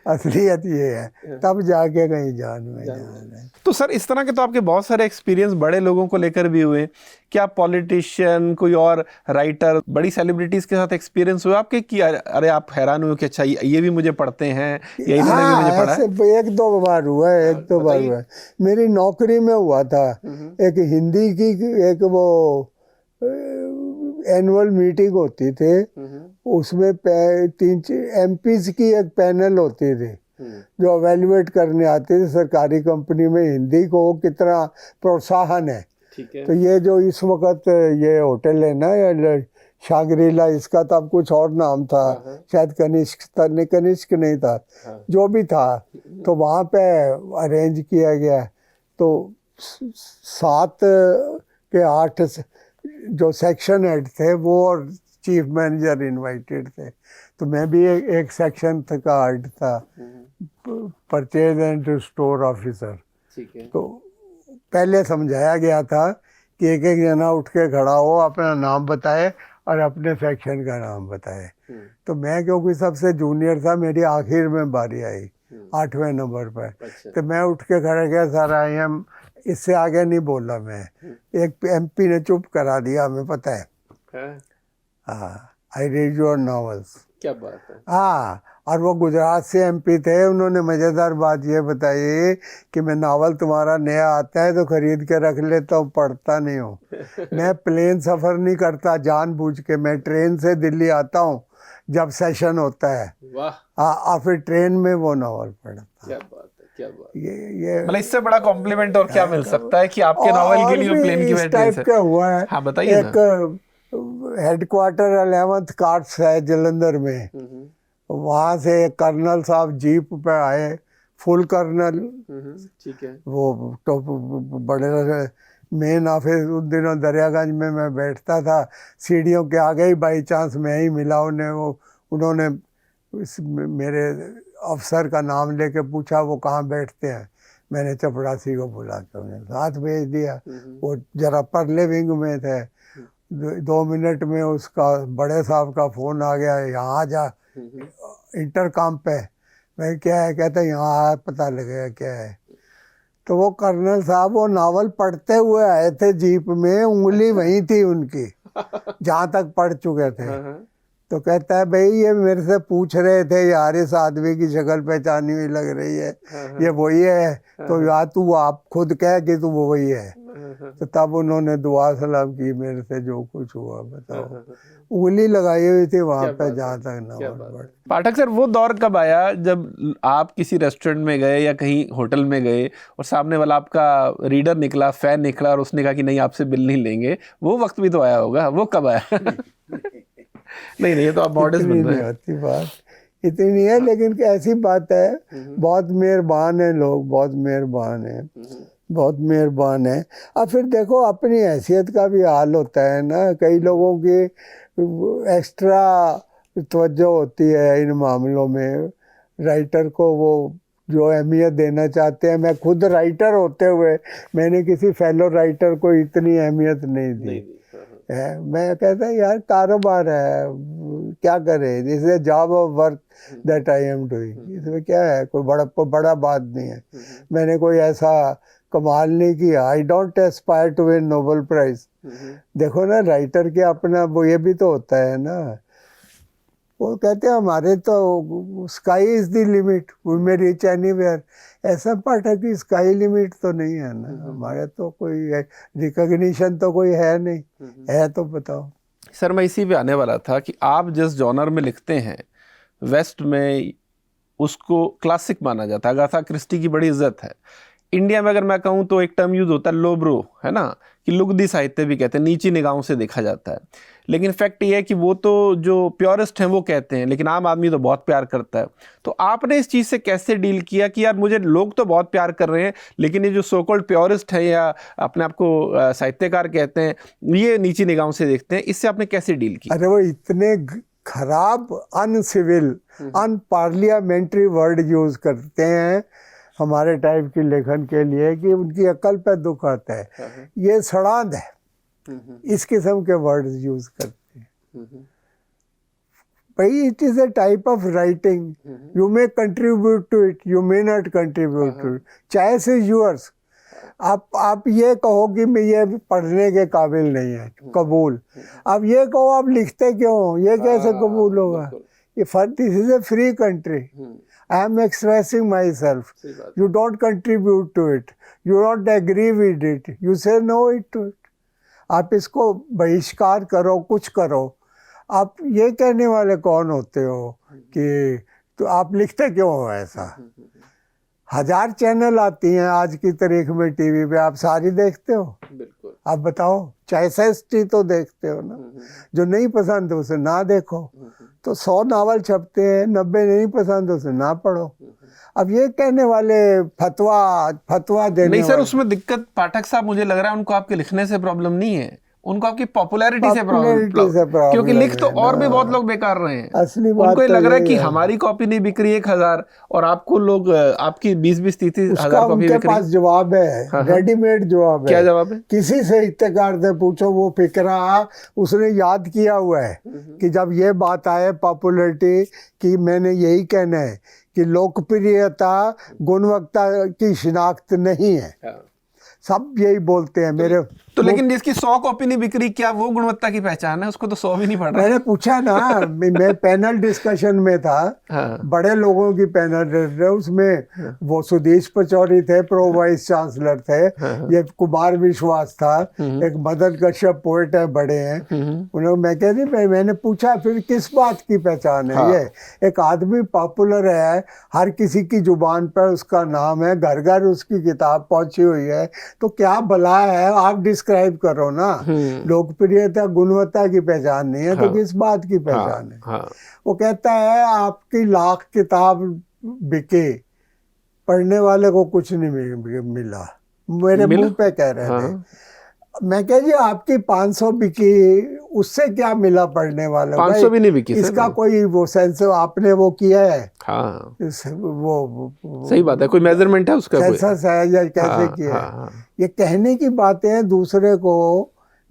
असलियत ये है, तब जाके कहीं जान में जान है। तो सर, इस तरह के तो आपके बहुत सारे एक्सपीरियंस बड़े लोगों को लेकर भी हुए, क्या पॉलिटिशियन, कोई और राइटर, बड़ी सेलिब्रिटीज के साथ एक्सपीरियंस हुआ आपके कि अरे आप हैरान हुए कि अच्छा ये भी मुझे पढ़ते हैं, या इन्होंने भी मुझे पढ़ा है? 1-2 बार हुआ है, 1-2 बार हुआ है। मेरी नौकरी में हुआ था, एक हिंदी की एक वो एनुअल मीटिंग होती थी, उसमें 3 MPs की एक पैनल होती थी जो एवेल्युएट करने आते थे सरकारी कंपनी में हिंदी को कितना प्रोत्साहन है। तो ये जो इस वक्त ये होटल है ना, शांग्रीला, इसका तब कुछ और नाम था, शायद कनिष्क नहीं था, जो भी था। तो वहाँ पे अरेंज किया गया। तो 7 के 8 जो सेक्शन हेड थे वो और चीफ मैनेजर इनवाइटेड थे। तो मैं भी एक सेक्शन का हेड था, परचेज एंड स्टोर ऑफिसर। ठीक है। तो पहले समझाया गया था कि एक एक जना उठ के खड़ा हो, अपना नाम बताए और अपने सेक्शन का नाम बताए। तो मैं क्योंकि सबसे जूनियर था, मेरी आखिर में बारी आई 8वें नंबर पर। अच्छा। तो मैं उठ के खड़ा किया, सर आई एम, इससे आगे नहीं बोला मैं। एक एमपी ने चुप करा दिया, हमें पता है। हाँ, आई रीड योर नॉवेल्स। क्या बात है। हाँ, और वो गुजरात से एमपी थे। उन्होंने मज़ेदार बात ये बताई कि मैं नावल तुम्हारा नया आता है तो खरीद के रख लेता हूँ, पढ़ता नहीं हूँ। मैं प्लेन सफ़र नहीं करता जानबूझ के, मैं ट्रेन से दिल्ली आता हूँ जब सेशन होता है। वाह। हाँ, और फिर ट्रेन में वो नावल पढ़ता। क्या बात है, क्या बात। ये मतलब इससे बड़ा कॉम्प्लीमेंट और क्या मिल सकता है कि आपके नावल के लिए प्लेन की इस टाइप का हुआ है। हाँ बताइए ना। एक हेडक्वार्टर 11th कार्ड्स है जलंधर में, वहाँ से एक कर्नल साहब जीप पे आए, फुल कर्नल। ठीक है। वो तो बड़े मेन ऑफिस उन दिनों दरियागंज में मैं बैठता था, सीढ़ियों के आगे ही बाई चांस मैं ही मिला उन्हें। उन्होंने मेरे अफसर का नाम लेके पूछा वो कहाँ बैठते हैं। मैंने चपरासी को बुला के उन्हें साथ भेज दिया। वो जरा परले विंग में थे। 2 मिनट में उसका बड़े साहब का फ़ोन आ गया, यहाँ आ जा इंटरकॉम पे। मैं क्या है, कहते यहाँ पता लगेगा क्या है। तो वो कर्नल साहब वो नावल पढ़ते हुए आए थे जीप में, उंगली वहीं थी उनकी जहाँ तक पढ़ चुके थे। तो कहता है भाई ये मेरे से पूछ रहे थे यार इस आदमी की शक्ल पहचानी हुई लग रही है, ये वही है। तो यार तू आप खुद कह कि तू वो वही है। तो तब उन्होंने दुआ सलाम की मेरे से, जो कुछ हुआ बताओ। उंगली लगाई हुई थी वहाँ पे जहाँ तक नावल पढ़। पाठक सर, वो दौर कब आया जब आप किसी रेस्टोरेंट में गए या कहीं होटल में गए और सामने वाला आपका रीडर निकला, फैन निकला और उसने कहा कि नहीं आपसे बिल नहीं लेंगे? वो वक्त भी तो आया होगा, वो कब आया? नहीं ये तो आप मॉडर्न बन रहे हैं। होती बात इतनी है, लेकिन ऐसी बात है, बहुत मेहरबान है लोग, बहुत मेहरबान है, बहुत मेहरबान है। अब फिर देखो अपनी हैसियत का भी हाल होता है ना, कई लोगों की एक्स्ट्रा तवज्जो होती है इन मामलों में। राइटर को वो जो अहमियत देना चाहते हैं, मैं खुद राइटर होते हुए मैंने किसी फेलो राइटर को इतनी अहमियत नहीं दी है। मैं कहता यार कारोबार है, क्या करें, this is a job of work that I am doing. इसमें क्या है, कोई बड़ा बात नहीं है। मैंने कोई ऐसा कमाल नहीं किया। I don't aspire to win Nobel prize. देखो ना राइटर के अपना वो ये भी तो होता है ना, वो कहते हैं हमारे तो sky is the limit, we may reach anywhere. ऐसा पाठक की स्काई लिमिट तो नहीं है ना, हमारे तो कोई रिकॉग्निशन तो कोई है नहीं है। तो बताओ सर, मैं इसी पे आने वाला था कि आप जिस जॉनर में लिखते हैं वेस्ट में उसको क्लासिक माना जाता है। अगाथा क्रिस्टी की बड़ी इज्जत है। इंडिया में अगर मैं कहूँ तो एक टर्म यूज होता है लोब्रो, है ना, कि लुगदी साहित्य भी कहते हैं, नीची निगाहों से देखा जाता है। लेकिन फैक्ट ये है कि वो तो जो प्योरिस्ट हैं वो कहते हैं, लेकिन आम आदमी तो बहुत प्यार करता है। तो आपने इस चीज़ से कैसे डील किया कि यार मुझे लोग तो बहुत प्यार कर रहे हैं, लेकिन ये जो सो कॉल्ड प्योरिस्ट है या अपने आप को साहित्यकार कहते हैं, ये नीची निगाहों से देखते हैं, इससे आपने कैसे डील किया? अरे वो इतने खराब, अनसिविल, अनपार्लियामेंट्री वर्ड यूज करते हैं हमारे टाइप की लेखन के लिए कि उनकी अकल पे दुख आता है। ये सड़ांध है, इस किस्म के वर्ड्स यूज करते हैं। भाई it is a type of writing, you may contribute to it, you may not contribute to it, choice is yours. आप ये कहो कि मैं ये पढ़ने के काबिल नहीं है, कबूल। आप ये कहो आप लिखते क्यों, ये कैसे कबूल होगा? ये this is a free country. I am expressing myself. You don't contribute to it. You don't agree with it. You say no to it. आप इसको बहिष्कार करो, कुछ करो। आप ये कहने वाले कौन होते हो कि तो आप लिखते क्यों हो ऐसा? 1000 चैनल आती हैं आज की तारीख में टीवी पे, आप सारी देखते हो? बिल्कुल। आप बताओ, चैसेस्टी तो देखते हो ना, जो नहीं पसंद है उसे ना देखो। तो 100 नावल छपते हैं, 90 नहीं पसंद उसे ना पढ़ो। अब ये कहने वाले फतवा देने नहीं सर, वाले, उसमें दिक्कत पाठक साहब मुझे लग रहा है उनको आपके लिखने से प्रॉब्लम नहीं है, उनको आपकी पॉपुलैरिटी से पॉपुलैरिटी से प्रॉब्लम, क्योंकि प्रॉब्लम लिख तो है और भी ना। बहुत लोग बेकार रहे हैं। असली बात उनको ये तो लग रहा है यही कि है। हमारी कॉपी नहीं बिक रही 1000 और आपको लोग आपकी 20-30 उसका हजार कॉपी उनके बिक रही। पास जवाब है, हाँ। रेडीमेड जवाब है। क्या जवाब है? किसी से इत्तेकार से पूछो, वो फिक्रा उसने याद किया हुआ है कि जब ये बात आए पॉपुलैरिटी की, मैंने यही कहना है कि लोकप्रियता गुणवत्ता की शिनाख्त नहीं है। सब यही बोलते हैं मेरे। तो लेकिन जिसकी 100 कॉपी नहीं बिक रही, क्या वो गुणवत्ता की पहचान है? उसको तो 100 भी नहीं पड़ रहा। मैंने पूछा ना, मैं पैनल डिस्कशन में था, हाँ। बड़े लोगों की पैनल, उसमें वो सुदेश पचौरी थे, प्रो वाइस चांसलर थे, ये कुमार विश्वास था, एक मदन कश्यप पोएट है, बड़े हैं उन्होंने। मैं कह रही, मैंने पूछा फिर किस बात की पहचान है? ये एक आदमी पॉपुलर है, हर किसी की जुबान पर उसका नाम है, घर घर उसकी किताब पहुंची हुई है, तो क्या भला है? आप डिस्क्राइब करो ना। लोकप्रियता गुणवत्ता की पहचान नहीं है, तो किस बात की पहचान है? वो कहता है आपकी 1,00,000 किताब बिके, पढ़ने वाले को कुछ नहीं मिला। मेरे मुंह पे कह रहे थे। मैं कह जी आपकी 500 बिकी, उससे क्या मिला पढ़ने वालों को? 500 भी नहीं बिकी, इसका कोई वो सेंस आपने वो किया है? हाँ, वो सही बात है, कोई मेजरमेंट है उसका? सेंसस है या कैसे किया है? ये कहने की बातें हैं दूसरे को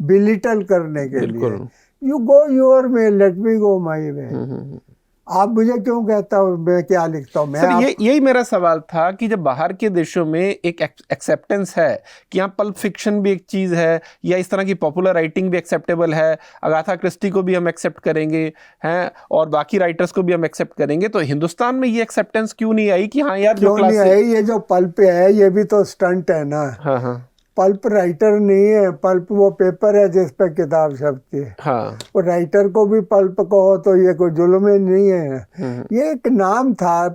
बिलिटल करने के लिए। You go your way, let me go my way. आप मुझे क्यों कहता हो मैं क्या लिखता हूँ? सर यही मेरा सवाल था कि जब बाहर के देशों में एक एक्सेप्टेंस है कि यहाँ पल्प फिक्शन भी एक चीज है, या इस तरह की पॉपुलर राइटिंग भी एक्सेप्टेबल है, अगाथा क्रिस्टी को भी हम एक्सेप्ट करेंगे हैं, और बाकी राइटर्स को भी हम एक्सेप्ट करेंगे, तो हिंदुस्तान में ये एक्सेप्टेंस क्यों नहीं आई कि हाँ यार क्यों नहीं आई? ये जो पल्प है ये भी तो स्टंट है ना। हाँ। पल्प राइटर नहीं है, पल्प वो पेपर है जिस पे किताब छपती है। हाँ। वो राइटर को भी पल्प कहो तो ये कोई जुल्म नहीं है। ये एक नाम था,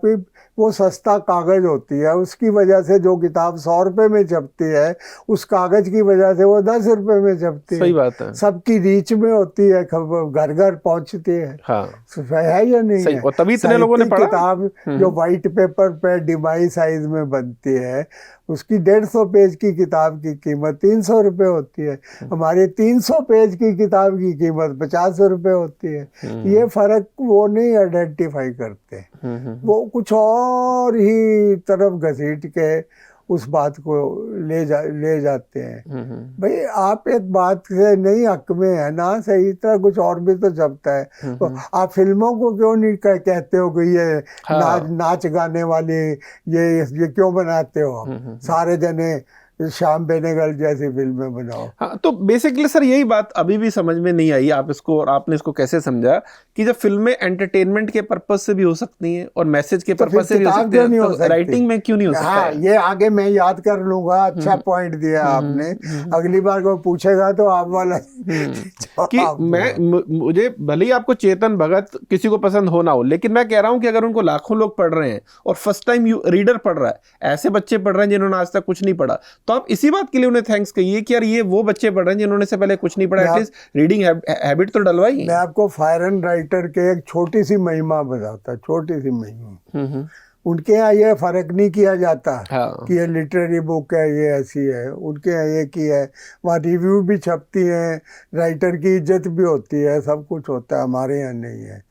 वो सस्ता कागज होती है, उसकी वजह से जो किताब 100 रुपए में छपती है, उस कागज की वजह से वो 10 रुपए में छपती है। सही बात है। सबकी रीच में होती है, घर घर पहुंचती है। हाँ। है या नहीं है? और तभी इतने लोगों ने पढ़ा। किताब जो व्हाइट पेपर पे डिवाइस साइज में बनती है, उसकी 150 पेज की किताब की कीमत 300 रुपए होती है। हमारे 300 पेज की किताब की कीमत 50 रुपए होती है। ये फर्क वो नहीं आइडेंटिफाई करते, वो कुछ और ही तरफ घसीट के उस बात को ले जाते हैं। भाई आप एक बात से नहीं हक में है ना, सही तरह कुछ और भी तो जबता है। तो आप फिल्मों को क्यों नहीं कहते हो कि ये नाच गाने वाली ये क्यों बनाते हो? सारे जने श्याम बेनेगल जैसी फिल्में बनाओ। हाँ, तो बेसिकली सर यही बात अभी भी समझ में नहीं आई आप इसको, और आपने इसको कैसे समझा कि जब फिल्में एंटरटेनमेंट के पर्पस से भी हो सकती हैं और मैसेज के पर्पस से भी हो सकती हैं, तो राइटिंग में क्यों नहीं हो सकता? हाँ, ये आगे मैं याद कर लूंगा। अच्छा पॉइंट दिया आपने। अगली बार को पूछेगा तो आप वाला कि मुझे भले ही आपको चेतन भगत किसी को पसंद हो ना हो, लेकिन मैं कह रहा हूं कि अगर उनको लाखों लोग पढ़ रहे हैं और फर्स्ट टाइम रीडर पढ़ रहा है, ऐसे बच्चे पढ़ रहे हैं जिन्होंने आज तक कुछ नहीं पढ़ा, तो आप इसी बात के लिए उन्हें थैंक्स कहिए कि यार ये वो बच्चे पढ़ रहे हैं जिन्होंने से पहले कुछ नहीं पढ़ा, एटलीस्ट रीडिंग हैबिट तो डलवाई। मैं आपको फायर एंड राइटर के एक छोटी सी महिमा बताता, छोटी सी महिमा। उनके यहाँ ये फर्क नहीं किया जाता कि ये लिटरेरी बुक है, ये ऐसी है। उनके यहाँ ये की है, वहाँ रिव्यू भी छपती हैं, राइटर की इज्जत भी होती है, सब कुछ होता है। हमारे यहाँ नहीं है।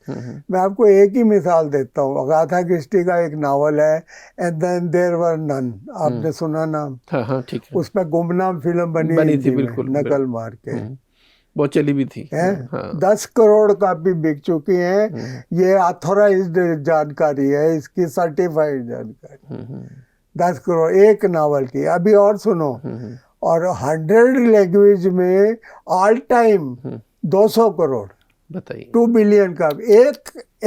मैं आपको एक ही मिसाल देता हूँ। अगाथा क्रिस्टी का एक नावल है and then there were none, आपने सुना नाम? हाँ, ठीक है। उस पर गुमनाम फिल्म बनी थी, बिल्कुल नकल मार के, बहुत चली भी थी। हाँ। 10 करोड़ कापी बिक चुकी हैं। ये ऑथोराइज्ड जानकारी है, इसकी सर्टिफाइड जानकारी। 10 करोड़ एक नावल की। अभी और सुनो, और 100 लैंग्वेज में ऑल टाइम 200 करोड़, बताइए, 2 बिलियन का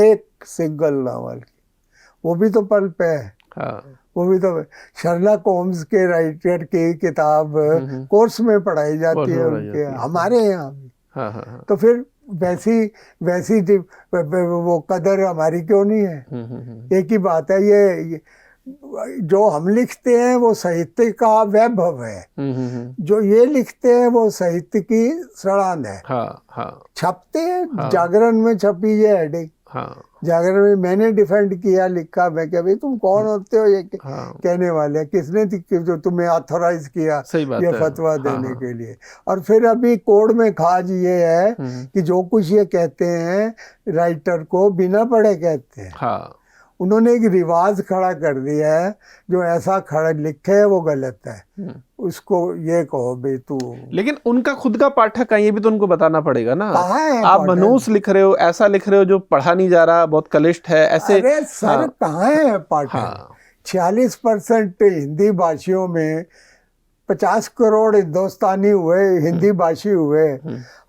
एक सिंगल नावल की। वो भी तो पल्प है। हाँ। वो भी तो शर्लॉक होम्स के राइटर की किताब कोर्स में पढ़ाई जाती है उनके, हमारे यहाँ भी। हाँ। तो फिर वैसी वो कदर हमारी क्यों नहीं है? एक ही बात है, ये जो हम लिखते हैं वो साहित्य का वैभव है, जो ये लिखते हैं वो साहित्य की सड़ान है। हाँ हाँ छपते हैं, हाँ। जागरण में छपी ये हेडिंग, हाँ जागरण में मैंने डिफेंड किया, लिखा, मैं क्या भाई तुम कौन होते हो ये हाँ, कहने वाले, किसने जो तुम्हें ऑथराइज किया सही बात ये है। फतवा हाँ, देने हाँ। के लिए। और फिर अभी कोड में खाज ये है कि जो कुछ ये कहते हैं राइटर को बिना पढ़े कहते हैं। हाँ उन्होंने एक रिवाज खड़ा कर दिया है, जो ऐसा खड़ा लिखे है वो गलत है, उसको ये कहो भाई तू। लेकिन उनका खुद का पाठक है, ये भी तो उनको बताना पड़ेगा ना। कहाँ है आप पाठक? मनहूस लिख रहे हो, ऐसा लिख रहे हो जो पढ़ा नहीं जा रहा, बहुत कलिष्ठ है ऐसे। अरे सर हाँ, कहाँ है पाठक? हाँ 46% हिंदी भाषियों में 50 करोड़ हिंदुस्तानी हुए, हिंदी भाषी हुए।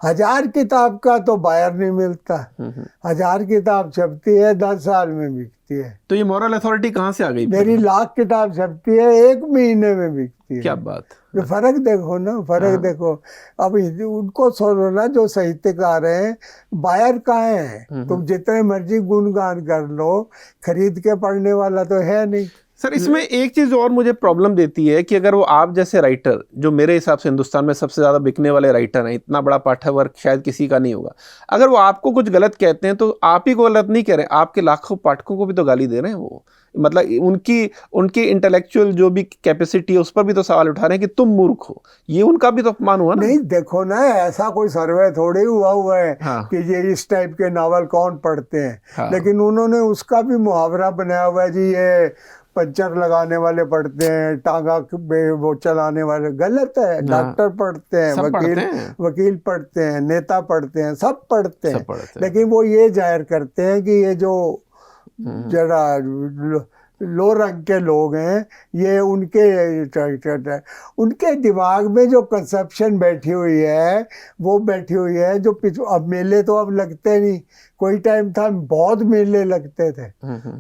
1000 किताब का तो बायर नहीं मिलता। 1000 किताब छपती है 10 साल में बिकती है। तो ये मॉरल अथॉरिटी कहाँ से आ गई? मेरी 1,00,000 किताब छपती है 1 महीने में बिकती है। क्या बात। जो फर्क देखो ना, फर्क देखो। अब उनको सोचो ना जो साहित्यकार हैं, बायर कहाँ है? तुम जितने मर्जी गुणगान कर लो, खरीद के पढ़ने वाला तो है नहीं। सर इसमें एक चीज और मुझे प्रॉब्लम देती है कि अगर वो आप जैसे राइटर, जो मेरे हिसाब से हिंदुस्तान में सबसे ज्यादा बिकने वाले राइटर हैं, इतना बड़ा पाठक वर्ग शायद किसी का नहीं होगा, अगर वो आपको कुछ गलत कहते हैं तो आप ही को गलत नहीं कह रहे, आपके लाखों पाठकों को भी तो गाली दे रहे हैं वो। मतलब उनकी इंटेलेक्चुअल जो भी कैपेसिटी है उस पर भी तो सवाल उठा रहे हैं कि तुम मूर्ख हो, ये उनका भी तो अपमान हुआ ना। नहीं देखो ना, ऐसा कोई सर्वे थोड़ी हुआ है हाँ। कि ये इस टाइप के नावल कौन पढ़ते हैं। हाँ। लेकिन उन्होंने उसका भी मुहावरा बनाया हुआ है जी, ये पंचर लगाने वाले पढ़ते हैं, टांगा वो चलाने वाले। गलत है। डॉक्टर पढ़ते हैं, वकील पढ़ते हैं, नेता पढ़ते हैं, सब पढ़ते हैं। लेकिन वो ये जाहिर करते हैं कि ये जो जरा लो रंग के लोग हैं, ये उनके दिमाग में जो कंसेप्शन बैठी हुई है वो बैठी हुई है। जो अब मेले तो अब लगते नहीं, कोई टाइम था बहुत मेले लगते थे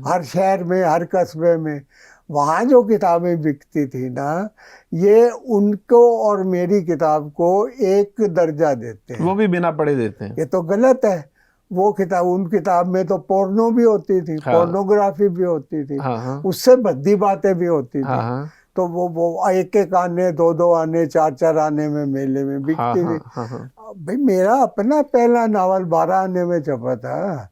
हर शहर में, हर कस्बे में। वहाँ जो किताबें बिकती थी ना, ये उनको और मेरी किताब को एक दर्जा देते हैं। वो भी बिना पढ़े देते हैं। ये तो गलत है। वो किताब, उन किताब में तो पोर्नो भी होती थी। हाँ। पोर्नोग्राफी भी होती थी। हाँ। उससे भद्दी बातें भी होती थी। हाँ। तो वो एक आने, 2 आने, 4 आने में मेले में बिकती थी। भाई मेरा अपना पहला नावल 12 आने में छपा था,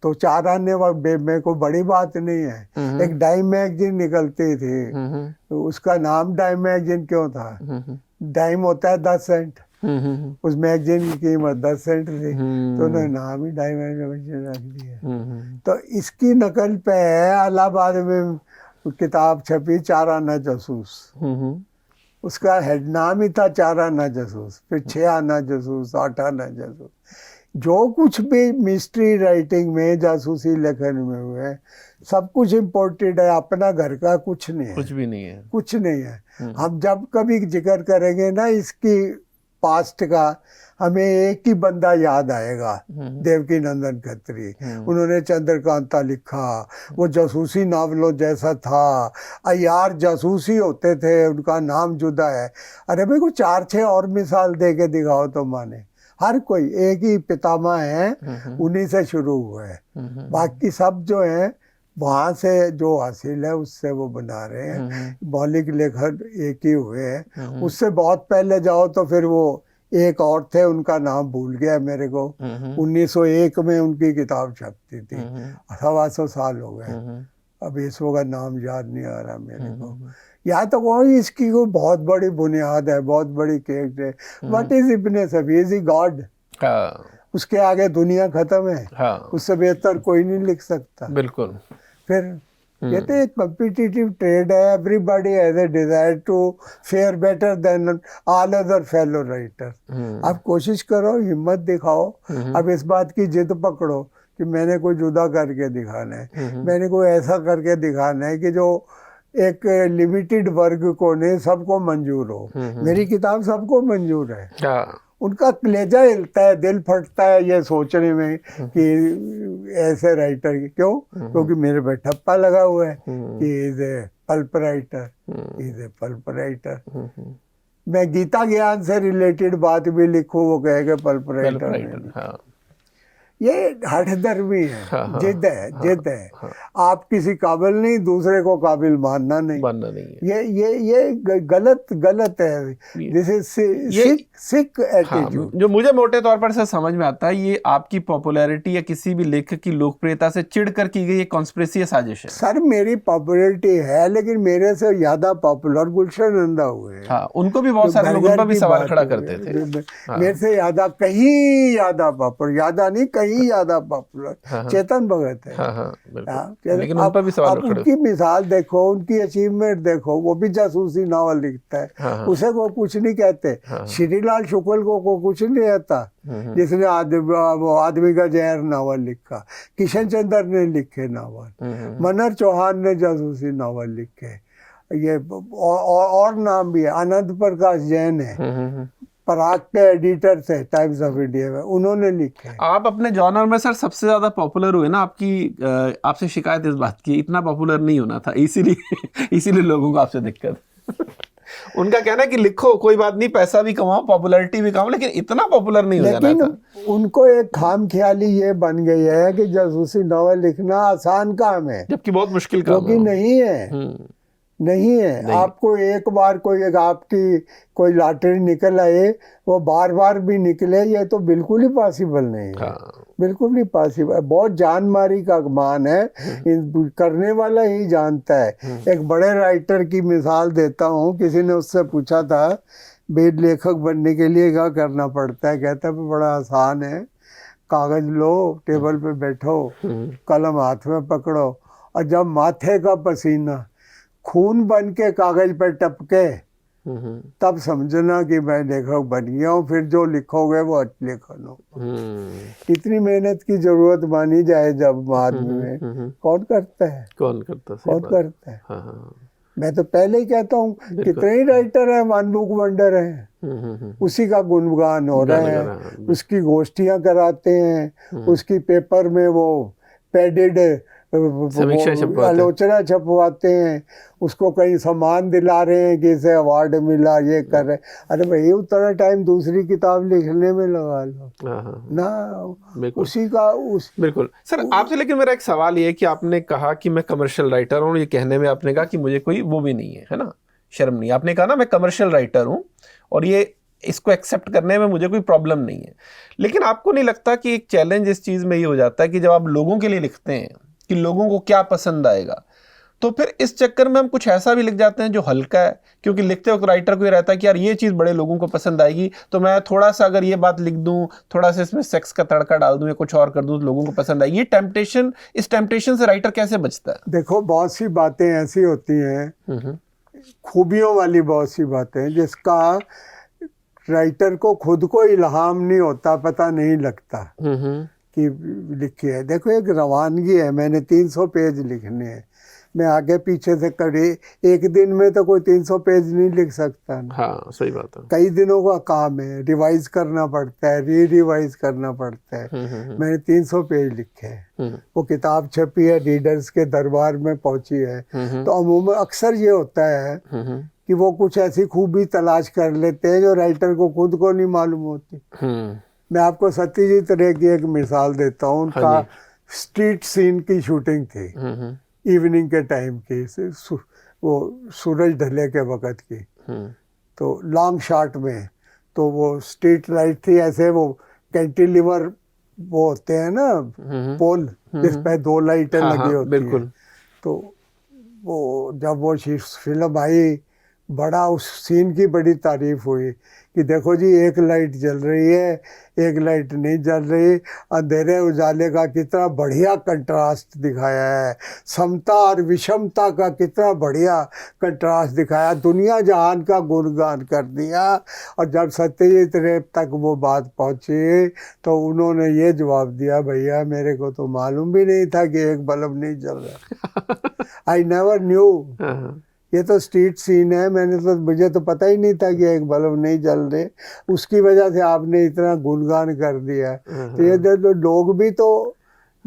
तो 4 आने में कोई बड़ी बात नहीं है। एक डाइम मैगजीन निकलती थी, तो उसका नाम डाइम मैगजीन क्यों था? डाइम होता है 10 सेंट, उस मैगजीन की कीमत 10 सेंट थी, तो उन्होंने नाम ही डाइम मैगजीन रख दिया। तो इसकी नकल पे है, इलाहाबाद में किताब छपी 4 आना जासूस। उसका हेड नाम ही था 4 आना जासूस, फिर 6 आना जासूस, 8 आना जासूस। जो कुछ भी मिस्ट्री राइटिंग में, जासूसी लेखन में हुए, सब कुछ इम्पोर्टेड है। अपना घर का कुछ नहीं है, कुछ भी नहीं है, कुछ नहीं है। हम जब कभी जिक्र करेंगे ना इसकी पास्ट का, हमें एक ही बंदा याद आएगा, देवकी नंदन खत्री। उन्होंने चंद्रकांता लिखा, वो जासूसी नावलों जैसा था। अय्यार जासूसी होते थे, उनका नाम जुदा है। अरे भाई को 4-6 और मिसाल दे के दिखाओ तो माने। हर कोई एक ही पितामह है, उन्हीं से शुरू हुआ है। बाकी सब जो है वहाँ से जो हासिल है उससे वो बना रहे हैं। मौलिक लेखक एक ही हुए हैं। उससे बहुत पहले जाओ तो फिर वो एक और थे, उनका नाम भूल गया मेरे को। 1901 में उनकी किताब छपती थी, 125 साल हो गए। अब इसको का नाम याद नहीं आ रहा मेरे को। या तो कोई इसकी कोई बहुत बड़ी बुनियाद है, बहुत बड़ी केक है। What is Ibne Safi? Is he God? उसके आगे दुनिया खत्म है। हाँ। उससे बेहतर कोई नहीं लिख सकता। बिल्कुल। फिर ये तो एक कॉम्पिटिटिव ट्रेड है। Everybody has a desire to fare better than all other fellow writer. आप कोशिश करो, हिम्मत दिखाओ। अब इस बात की जिद पकड़ो कि मैंने कोई जुदा करके दिखाना है, मैंने कोई ऐसा करके दिखाना है कि जो एक लिमिटेड वर्ग को नहीं, सबको मंजूर हो। मेरी किताब सबको मंजूर है। उनका कलेजा हिलता है, दिल फटता है ये सोचने में कि ऐसे राइटर की क्यों? क्योंकि मेरे पे ठप्पा लगा हुआ है कि is a pulp writer, is a pulp writer. मैं गीता ज्ञान से रिलेटेड बात भी लिखूं, वो कहेगा पल्प राइटर। ये हठधर्मी है, हाँ, जिद है, जिद है। हाँ। आप किसी काबिल नहीं, दूसरे को काबिल मानना नहीं। ये गलत है। दिस इज सिक हाँ, एटीट्यूड। जो मुझे मोटे तौर पर से समझ में आता है, ये आपकी पॉपुलैरिटी या किसी भी लेखक की लोकप्रियता से चिढ़कर की गई एक कॉन्स्पिरेसी या साजिश है। सर मेरी पॉपुलैरिटी है, लेकिन मेरे से ज्यादा पॉपुलर गुलशन नंदा हुए हैं। हाँ, उनको भी बहुत सारे लोग उन पर भी सवाल खड़ा करते थे। मेरे से ज्यादा, कहीं ज्यादा पॉपुलर, ज्यादा नहीं कहीं ज्यादा पॉपुलर चेतन भगत है। लेकिन उन पर भी सवाल खड़े। उनकी मिसाल देखो, उनकी अचीवमेंट देखो, वो भी जासूसी नावल लिखता है, उसे को कुछ नहीं कहते। श्रीलाल शुक्ल को कुछ नहीं आता, जिसने आदमी का जहर नावल लिखा। किशन चंद्र ने लिखे नावल, मनर चौहान ने जासूसी नावल लिखे। ये और नाम भी है, आनंद प्रकाश जैन है, पराग के एडिटर थे टाइम्स ऑफ इंडिया में, उन्होंने लिखे। आप अपने जॉनर में सर सबसे ज्यादा पॉपुलर हुए ना। आपसे शिकायत इस बात की, इतना पॉपुलर नहीं होना था, इसीलिए लोगों को आपसे दिक्कत। उनका कहना है कि लिखो, कोई बात नहीं, पैसा भी कमाओ, पॉपुलैरिटी भी कमाओ, लेकिन इतना पॉपुलर नहीं हो जाना था। उनको एक खामख्याली ये बन गई है कि जासूसी नॉवेल लिखना आसान काम है, जबकि बहुत मुश्किल काम है। क्योंकि नहीं है, नहीं है। आपको एक बार आपकी कोई लॉटरी निकल आए, वो बार बार भी निकले, ये तो बिल्कुल ही पॉसिबल नहीं है। बिल्कुल नहीं पॉसिबल। बहुत जानमारी का मान है, करने वाला ही जानता है। एक बड़े राइटर की मिसाल देता हूँ। किसी ने उससे पूछा था वेद लेखक बनने के लिए क्या करना पड़ता है, कहता है बड़ा आसान है, कागज लो, टेबल पे बैठो, कलम हाथ में पकड़ो, और जब माथे का पसीना खून बन के कागज पर टपके, तब समझना कि मैं लेखक बन गया हूँ। फिर जो लिखोगे वो लेखन हो। इतनी मेहनत की जरूरत मानी जाए जब आदमी में, कौन करता है? कौन करता है? मैं तो पहले ही कहता हूँ, कितने ही राइटर हैं, मानबुक वंडर हैं, उसी का गुणगान हो रहा है, उसकी गोष्ठियां कराते हैं, उसकी पेपर में वो पैडेड आलोचना छपवाते हैं, उसको कहीं सम्मान दिला रहे हैं कि इसे अवार्ड मिला, ये कर रहे। अरे भाई उतना टाइम दूसरी किताब लिखने में लगा लो ना, उसी का बिल्कुल सर। आपसे लेकिन मेरा एक सवाल ये है कि आपने कहा कि मैं कमर्शियल राइटर हूँ, ये कहने में आपने कहा कि मुझे कोई वो भी नहीं है ना, शर्म नहीं। आपने कहा ना मैं कमर्शियल राइटर हूँ और ये इसको एक्सेप्ट करने में मुझे कोई प्रॉब्लम नहीं है। लेकिन आपको नहीं लगता कि एक चैलेंज इस चीज़ में ये हो जाता है कि जब आप लोगों के लिए लिखते हैं कि लोगों को क्या पसंद आएगा, तो फिर इस चक्कर में हम कुछ ऐसा भी लिख जाते हैं जो हल्का है, क्योंकि लिखते वक्त राइटर को ये रहता है कि यार ये चीज़ बड़े लोगों को पसंद आएगी, तो मैं थोड़ा सा अगर ये बात लिख दूं, थोड़ा सा इसमें सेक्स का तड़का डाल दूं या कुछ और कर दूं तो लोगों को पसंद आएगी। इस टेम्पटेशन से राइटर कैसे बचता है? देखो, बहुत सी बातें ऐसी होती हैं, खूबियों वाली बहुत सी बातें, जिसका राइटर को खुद को इल्हाम नहीं होता, पता नहीं लगता कि लिखी है। देखो, एक रवानगी है, मैंने 300 पेज लिखने हैं, मैं आगे पीछे से करे, एक दिन में तो कोई 300 पेज नहीं लिख सकता ना। हाँ, सही बात है। कई दिनों का काम है, रिवाइज करना पड़ता है, रिवाइज करना पड़ता है। मैंने 300 पेज लिखे हैं, वो किताब छपी है, रीडर्स के दरबार में पहुंची है। तो अमूमन अक्सर ये होता है कि वो कुछ ऐसी खूबी तलाश कर लेते हैं जो राइटर को खुद को नहीं मालूम होती। मैं आपको सत्यजीत रे की एक मिसाल देता हूँ। उनका स्ट्रीट सीन की शूटिंग थी, इवनिंग के टाइम की, वो सूरज ढले के वक़्त की। तो लॉन्ग शॉट में तो वो स्ट्रीट लाइट थी, ऐसे वो कैंटिलीवर वो होते हैं ना, पोल जिस पे 2 लाइटें लगी होती हैं। तो वो जब वो फिल्म आई, बड़ा उस सीन की बड़ी तारीफ हुई कि देखो जी, एक लाइट जल रही है, एक लाइट नहीं जल रही, अंधेरे उजाले का कितना बढ़िया कंट्रास्ट दिखाया है, समता और विषमता का कितना बढ़िया कंट्रास्ट दिखाया, दुनिया जहान का गुणगान कर दिया। और जब सत्यजीत रे तक वो बात पहुंची तो उन्होंने ये जवाब दिया, भैया मेरे को तो मालूम भी नहीं था कि एक बल्ब नहीं जल रहा। आई नेवर न्यू, ये तो स्ट्रीट सीन है, मुझे तो पता ही नहीं था कि एक बल्ब नहीं जल रहे, उसकी वजह से आपने इतना गुणगान कर दिया। तो ये तो लोग भी तो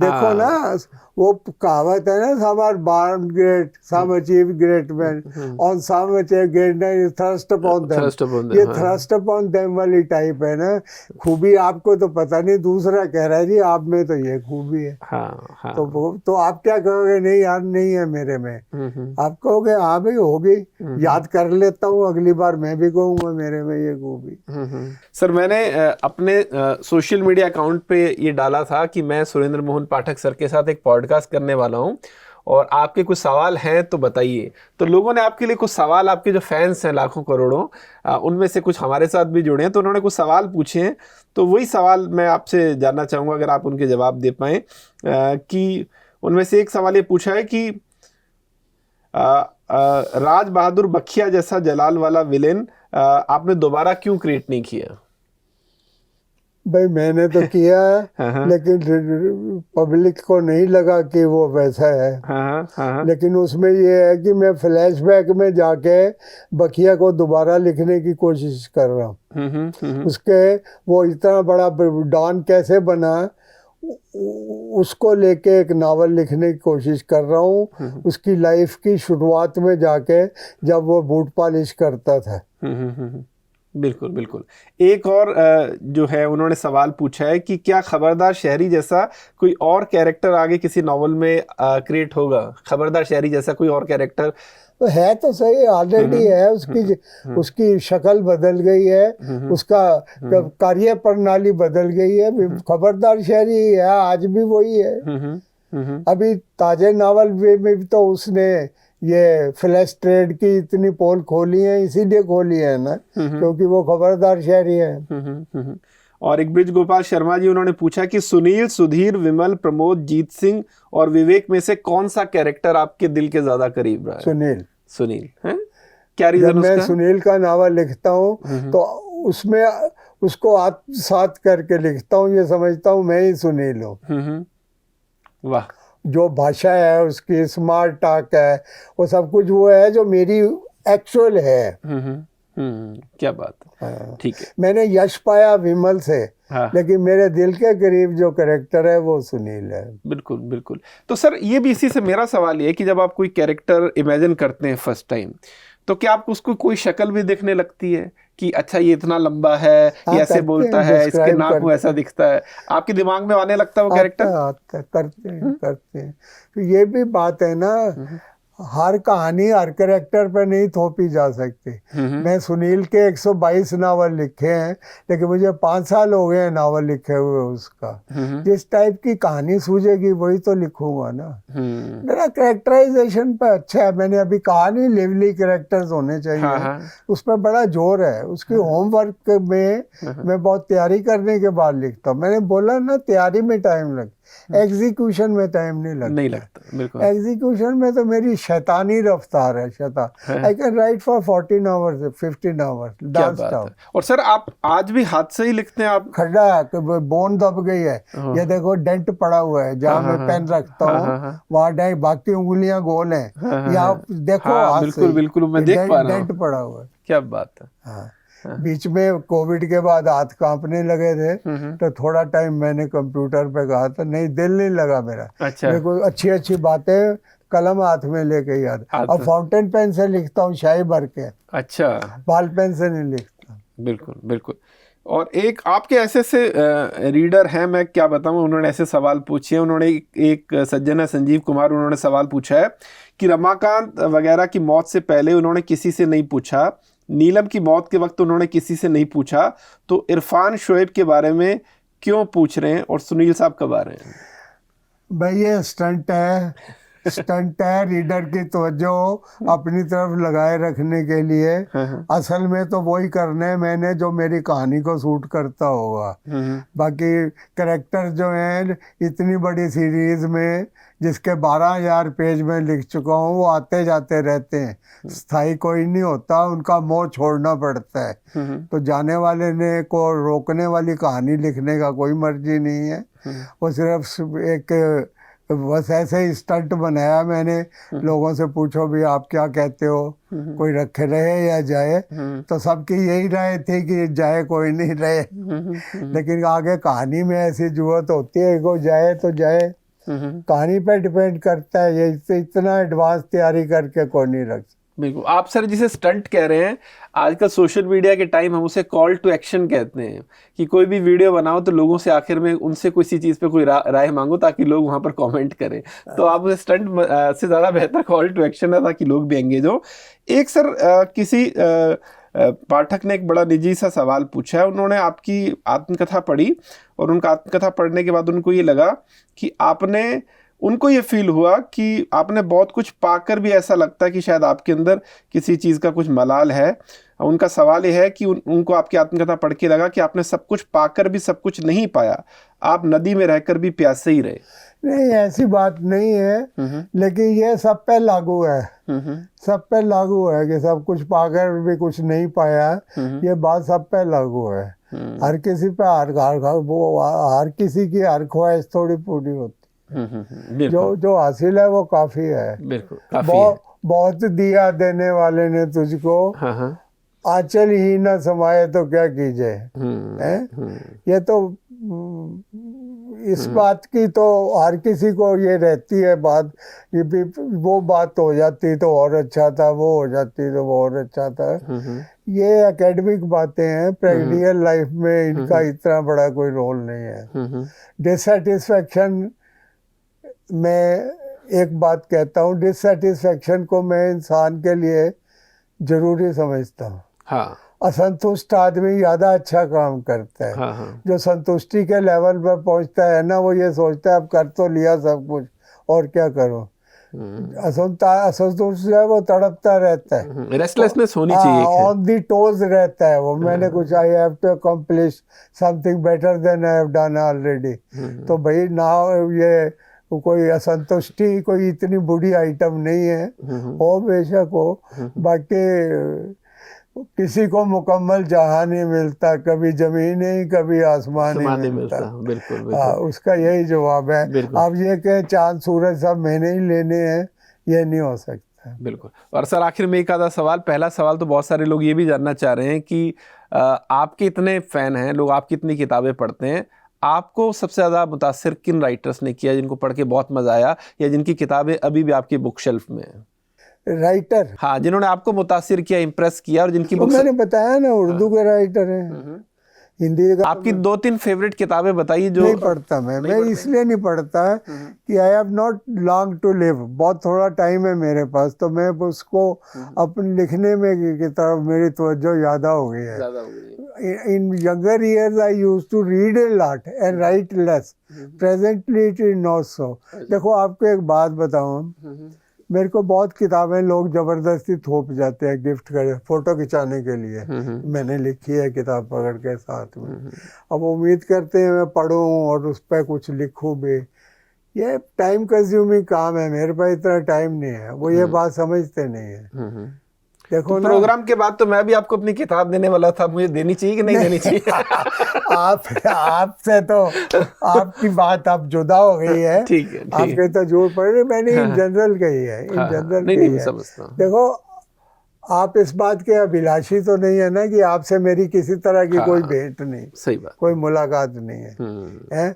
देखो ना, वो कहावत है ना, some are born great, some achieve great man, on some achieve greatness thrust upon them. ये थ्रस्ट अपॉन देम वाली टाइप है ना। खूबी आपको तो पता नहीं, दूसरा कह रहा है जी आप में तो ये खूबी है। तो आप क्या कहोगे? नहीं यार, नहीं है मेरे में। आप कहोगे हाँ भाई होगी, याद कर लेता हूँ, अगली बार मैं भी कहूँगा मेरे में ये खूबी। सर, मैंने अपने सोशल मीडिया अकाउंट पे ये डाला था कि मैं सुरेंद्र मोहन पाठक सर के साथ एक पॉडकास्ट करने वाला हूँ और आपके कुछ सवाल हैं तो बताइए। तो लोगों ने आपके लिए कुछ सवाल, आपके जो फैंस हैं लाखों करोड़ों, उनमें से कुछ हमारे साथ भी जुड़े हैं, तो उन्होंने कुछ सवाल पूछे हैं। तो वही सवाल मैं आपसे जानना चाहूँगा, अगर आप उनके जवाब दे पाएँ। कि उनमें से एक सवाल ये पूछा है कि राज बहादुर बखिया जैसा जलाल वाला विलेन आपने दोबारा क्यों क्रिएट नहीं किया? भाई मैंने तो किया है, लेकिन पब्लिक को नहीं लगा कि वो वैसा है। लेकिन उसमें ये है कि मैं फ्लैशबैक में जाके बखिया को दोबारा लिखने की कोशिश कर रहा हूँ। उसके वो इतना बड़ा डॉन कैसे बना, उसको लेके एक नावल लिखने की कोशिश कर रहा हूँ। उसकी लाइफ की शुरुआत में जाके, जब वो बूट पॉलिश करता था। बिल्कुल बिल्कुल। एक और जो है, उन्होंने सवाल पूछा है कि क्या खबरदार शहरी जैसा कोई और कैरेक्टर आगे किसी नॉवल में क्रिएट होगा? खबरदार शहरी जैसा कोई और कैरेक्टर तो है तो सही, ऑलरेडी है। उसकी शक्ल बदल गई है, उसका कार्य प्रणाली बदल गई है। खबरदार शहरी है, आज भी वही है। अभी ताजे नावल में तो उसने ये फ्लैश ट्रेड की इतनी पोल खोली है, इसीलिए खोली है ना, क्योंकि वो खबरदार शहरी है। और एक ब्रिज गोपाल शर्मा जी, उन्होंने पूछा कि सुनील, सुधीर, विमल, प्रमोद, जीत सिंह और विवेक में से कौन सा कैरेक्टर आपके दिल के ज्यादा करीब रहा है? सुनील है? क्या रीजन जब उसका? मैं सुनील का नावल लिखता हूँ तो उसमें उसको आत्मसात करके लिखता हूँ, ये समझता हूँ मैं ही सुनील हूँ। वाह। जो भाषा है उसकी, स्मार्ट टॉक है, वो सब कुछ वो है जो मेरी एक्चुअल है। क्या बात है। ठीक है। मैंने यश पाया विमल से, लेकिन मेरे दिल के करीब जो कैरेक्टर है वो सुनील है। बिल्कुल बिल्कुल। तो सर, ये भी इसी से मेरा सवाल ये है कि जब आप कोई कैरेक्टर इमेजिन करते हैं फर्स्ट टाइम, तो क्या आपको उसको कोई शक्ल भी देखने लगती है कि अच्छा ये इतना लंबा है, ये ऐसे बोलता है, इसके नाक में ऐसा दिखता है, आपके दिमाग में आने लगता है वो कैरेक्टर? करते हैं। तो ये भी बात है ना, हर कहानी हर कैरेक्टर पर नहीं थोपी जा सकती। मैं सुनील के 122 नावल लिखे हैं, लेकिन मुझे 5 साल हो गए हैं नावल लिखे हुए उसका। जिस टाइप की कहानी सूझेगी वही तो लिखूंगा ना। मेरा कैरेक्टराइजेशन पे अच्छा है। मैंने अभी कहा नहीं लिवली कैरेक्टर्स होने चाहिए, उसमें बड़ा जोर है। उसकी होमवर्क में मैं बहुत तैयारी करने के बाद लिखता हूँ। मैंने बोला ना, तैयारी में टाइम लगता, एग्जीक्यूशन में टाइम नहीं लगता। बिल्कुल। एग्जीक्यूशन में तो मेरी शैतानी रफ्तार है, शैतान। I can write for 14 hours 15 hours. और सर, आप आज भी हाथ से ही लिखते हैं? आप खड्डा, बोन दब गई है, ये देखो डेंट पड़ा हुआ है जहाँ मैं पेन रखता हूँ, वहाँ डेंट, बाकी उंगलियां गोल हैं, यहाँ देखो हाथ से बिल्कुल मैं देख पा रहा हूँ, डेंट पड़ा हुआ है। क्या बात है। बीच में कोविड के बाद हाथ कांपने लगे थे, तो थोड़ा टाइम मैंने कंप्यूटर पे कहा था, नहीं दिल नहीं लगा मेरा। मेरे को अच्छी अच्छी बातें कलम हाथ में लेके याद। और फाउंटेन पेन से लिखता हूँ, शाही भर के। अच्छा। बॉल पेन से नहीं लिखता। बिल्कुल बिल्कुल। और एक आपके ऐसे से रीडर हैं, मैं क्या बताऊं, उन्होंने ऐसे सवाल पूछे हैं। उन्होंने एक सज्जन है संजीव कुमार, उन्होंने सवाल पूछा है कि रमाकांत वगैरह की मौत से पहले उन्होंने किसी से नहीं पूछा, नीलम की मौत के वक्त उन्होंने किसी से नहीं पूछा, तो इरफान शोएब के बारे में क्यों पूछ रहे हैं और सुनील साहब कब आ रहे हैं? भाई ये स्टंट है, स्टंट है बाकी की तवज्जो अपनी तरफ लगाए रखने के लिए। असल में तो वही करने है मैंने जो मेरी कहानी को सूट करता होगा। बाकी कैरेक्टर जो हैं इतनी बड़ी सीरीज में, जिसके 12,000 पेज में लिख चुका हूँ, वो आते जाते रहते हैं, स्थायी कोई नहीं होता, उनका मोह छोड़ना पड़ता है। तो जाने वाले ने को रोकने वाली कहानी लिखने का कोई मर्जी नहीं है। वो सिर्फ एक बस ऐसे ही स्टंट बनाया मैंने। लोगों से पूछो भी आप क्या कहते हो, कोई रखे रहे या जाए, तो सबकी यही राय थी कि जाए, कोई नहीं रहे। लेकिन आगे कहानी में ऐसी जरूरत होती है, को जाए तो जाए। कहानी पे डिपेंड करता है, ये इतना एडवांस तैयारी करके कोई नहीं रख सकता। बिल्कुल। आप सर जिसे स्टंट कह रहे हैं, आजकल सोशल मीडिया के टाइम हम उसे कॉल टू एक्शन कहते हैं कि कोई भी वीडियो बनाओ तो लोगों से आखिर में उनसे किसी चीज पे कोई राय मांगो ताकि लोग वहां पर कमेंट करें। तो आप उसे स्टंट से ज्यादा बेहतर कॉल टू एक्शन है ताकि लोग भी एंगेज हो। एक सर किसी पाठक ने एक बड़ा निजी सा सवाल पूछा है। उन्होंने आपकी आत्मकथा पढ़ी और उनका आत्मकथा पढ़ने के बाद उनको ये लगा कि उनको ये फील हुआ कि आपने बहुत कुछ पाकर भी ऐसा लगता है कि शायद आपके अंदर किसी चीज़ का कुछ मलाल है। उनका सवाल ये है कि उनको आपकी आत्मकथा पढ़ के लगा कि आपने सब कुछ पाकर भी सब कुछ नहीं पाया, आप नदी में रहकर भी प्यासे ही रहे। नहीं, ऐसी बात नहीं है, लेकिन ये सब पे लागू है। सब पे लागू है कि सब कुछ पाकर भी कुछ नहीं पाया, ये बात सब पे लागू है। हर किसी पे हर किसी की हर ख्वाहिश थोड़ी पूरी होती। जो हासिल है वो काफी है। बिल्कुल, बहुत दिया देने वाले ने तुझको, आंचल ही न समाये तो क्या कीजिए। ये तो इस बात की तो हर किसी को ये रहती है बात, ये भी वो बात हो जाती तो और अच्छा था, वो हो जाती तो वो और अच्छा था। ये एकेडमिक बातें हैं, प्रैक्टिकल लाइफ में इनका इतना बड़ा कोई रोल नहीं है। डिससेटिस्फैक्शन, मैं एक बात कहता हूँ, डिससेटिस्फैक्शन को मैं इंसान के लिए जरूरी समझता हूँ। हाँ। असंतुष्ट आदमी ज्यादा अच्छा काम करता है। हाँ। जो संतुष्टि के लेवल पर पहुंचता है ना, वो ये सोचता है अब कर तो लिया सब कुछ और क्या करूं। असंतुष्ट है वो तड़पता रहता है, रेस्टलेसनेस होनी चाहिए, ऑन दी टोज रहता है वो। मैंने कुछ I have to accomplish something better than I have done already. तो भाई ना, ये कोई असंतुष्टि कोई इतनी बुरी आइटम नहीं है, हो बेशक हो। बाकी किसी को मुकम्मल जहां नहीं मिलता, कभी जमीन ही कभी आसमान ही मिलता। बिल्कुल। उसका यही जवाब है। आप ये कहें चांद सूरज सब मैंने ही लेने हैं, ये नहीं हो सकता। बिल्कुल। और सर आखिर में एक आधा सवाल, पहला सवाल तो बहुत सारे लोग ये भी जानना चाह रहे हैं कि आपके इतने फैन हैं लोग, आपकी इतनी किताबें पढ़ते हैं, आपको सबसे ज़्यादा मुतासिर किन राइटर्स ने किया जिनको पढ़ के बहुत मज़ा आया, या जिनकी किताबें अभी भी आपकी बुक शेल्फ में है? राइटर, हाँ, जिन्होंने आपको मुतासिर किया, इम्प्रेस किया, और जिनकी बुक, मैंने बताया ना, उर्दू के राइटर हैं, हिंदी का। आपकी 2-3 फेवरेट किताबें बताइए जो। नहीं पढ़ता मैं इसलिए नहीं पढ़ता कि I have not long to live, बहुत थोड़ा टाइम है मेरे पास, तो मैं उसको अपने लिखने में की तरफ मेरी तवज्जो ज़्यादा हो गई है। In younger years I used to read a lot and write less, presently it is not so. देखो आपको एक बात बताऊँ, मेरे को बहुत किताबें लोग जबरदस्ती थोप जाते हैं गिफ्ट कर, फोटो खिंचाने के लिए। मैंने लिखी है किताब पकड़ के साथ में, अब उम्मीद करते हैं मैं पढूं और उस पर कुछ लिखूं भी। ये टाइम कंज्यूमिंग काम है, मेरे पास इतना टाइम नहीं है, वो ये बात समझते नहीं है। देखो तो प्रोग्राम के बाद तो मैं भी आपको अपनी किताब देने वाला था, मुझे देनी चाहिए कि नहीं देनी चाहिए? आपसे तो आपकी बात अब जुदा हो गई है। ठीक है। आपके तो जोर पड़ रही, मैंने इन जनरल कही है, इन जनरल कही है। समझता हूं। देखो आप इस बात के अभिलाषी तो नहीं है ना कि आपसे मेरी किसी तरह की कोई भेंट नहीं, सही बात, कोई मुलाकात नहीं है।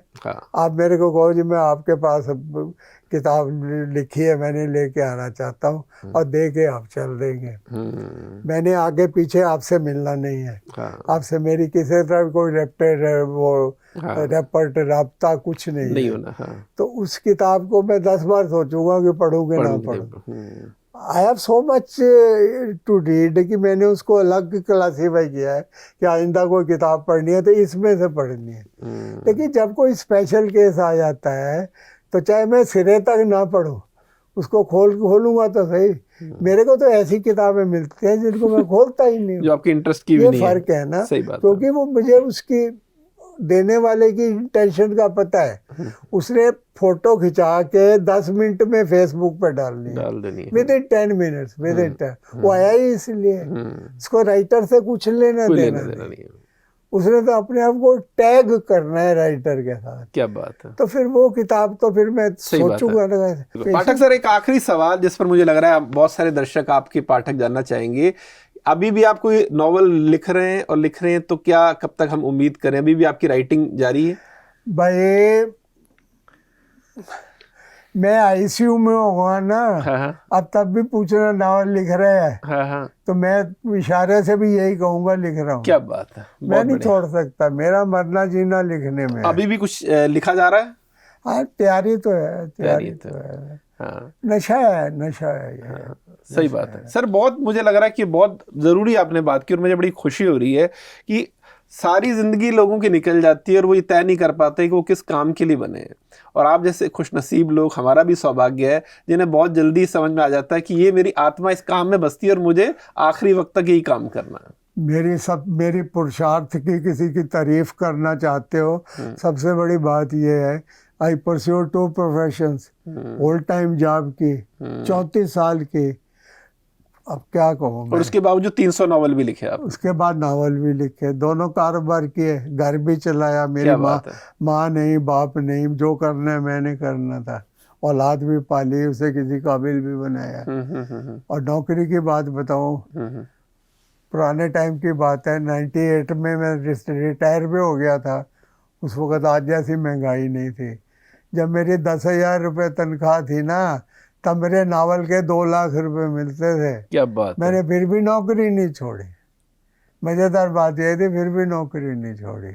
आप मेरे को कहो जी मैं आपके पास किताब लिखी है, मैंने लेके आना चाहता हूँ और दे के आप चल देंगे। मैंने आगे पीछे आपसे मिलना नहीं है, आपसे मेरी किसी तरह कोई रब्ता कुछ नहीं है। तो उस किताब को मैं 10 बार सोचूंगा कि पढ़ूंगे ना पढ़ूं। I have so much to read कि मैंने उसको अलग क्लासीफाई किया है कि आइंदा कोई किताब पढ़नी है तो इसमें से पढ़नी है। लेकिन जब कोई स्पेशल केस आ जाता है तो चाहे मैं सिरे तक ना पढूं, उसको खोलूंगा तो सही। मेरे को तो ऐसी किताबें मिलती हैं जिनको मैं खोलता ही नहीं, जो आपके इंटरेस्ट की भी नहीं है। ये फर्क है ना, क्योंकि वो मुझे उसकी देने वाले की इंटेंशन का पता है। उसने फोटो खिंचा के 10 मिनट में फेसबुक पे डाल देनी है, with in 10 minutes, with in 10। वो आया ही इसलिए, इसको राइटर से कुछ लेना देना नहीं। उसने तो अपने आप को टैग करना है राइटर के साथ। क्या बात है। तो फिर वो किताब तो फिर मैं सोचूंगा। पाठक सर, एक आखिरी सवाल जिस पर मुझे लग रहा है बहुत सारे दर्शक, आपके पाठक जानना चाहेंगे, अभी भी आप कोई नॉवल लिख रहे हैं तो क्या, कब तक हम उम्मीद करें? अभी भी आपकी राइटिंग जारी है? भाई मैं आईसीयू में होगा ना, हाँ, अब तब भी पूछना नावल लिख रहे हैं, हाँ, तो मैं इशारे से भी यही कहूंगा लिख रहा हूँ। क्या बात है, मैं बहुत नहीं बढ़िया। छोड़ सकता, मेरा मरना जीना लिखने में है। अभी भी कुछ लिखा जा रहा है? हाँ, तैयारी तो है, तैयारी तो तो है। हाँ, नशा है, नशा है ये। हाँ, सही बात है सर। बहुत मुझे लग रहा है कि बहुत ज़रूरी आपने बात की, और मुझे बड़ी खुशी हो रही है कि सारी ज़िंदगी लोगों की निकल जाती है और वो ये तय नहीं कर पाते कि वो किस काम के लिए बने हैं। और आप जैसे खुशनसीब लोग, हमारा भी सौभाग्य है, जिन्हें बहुत जल्दी समझ में आ जाता है कि ये मेरी आत्मा इस काम में बसती है और मुझे आखिरी वक्त तक यही काम करना है। मेरी पुरुषार्थ की किसी की तारीफ करना चाहते हो, सबसे बड़ी बात ये है, I pursue 2 professions, whole time job की, 34 साल की। अब क्या कहूँ और मैं। उसके बावजूद 300 नॉवल भी लिखे आप। उसके बाद नावल भी लिखे, दोनों कारोबार किए, घर भी चलाया। मेरी क्या माँ बात है। माँ नहीं, बाप नहीं, जो करना है मैंने करना था। औलाद भी पाली, उसे किसी काबिल भी बनाया। और नौकरी की बात बताऊँ, पुराने टाइम की बात है, 98 में मैं रिटायर भी हो गया था। उस वक़्त आज जैसी महंगाई नहीं थी। जब मेरी 10,000 रुपये तनख्वाह थी ना, तब मेरे नावल के 2 लाख रुपए मिलते थे। क्या बात है। मैंने फिर भी नौकरी नहीं छोड़ी। मज़ेदार बात यह थी, फिर भी नौकरी नहीं छोड़ी।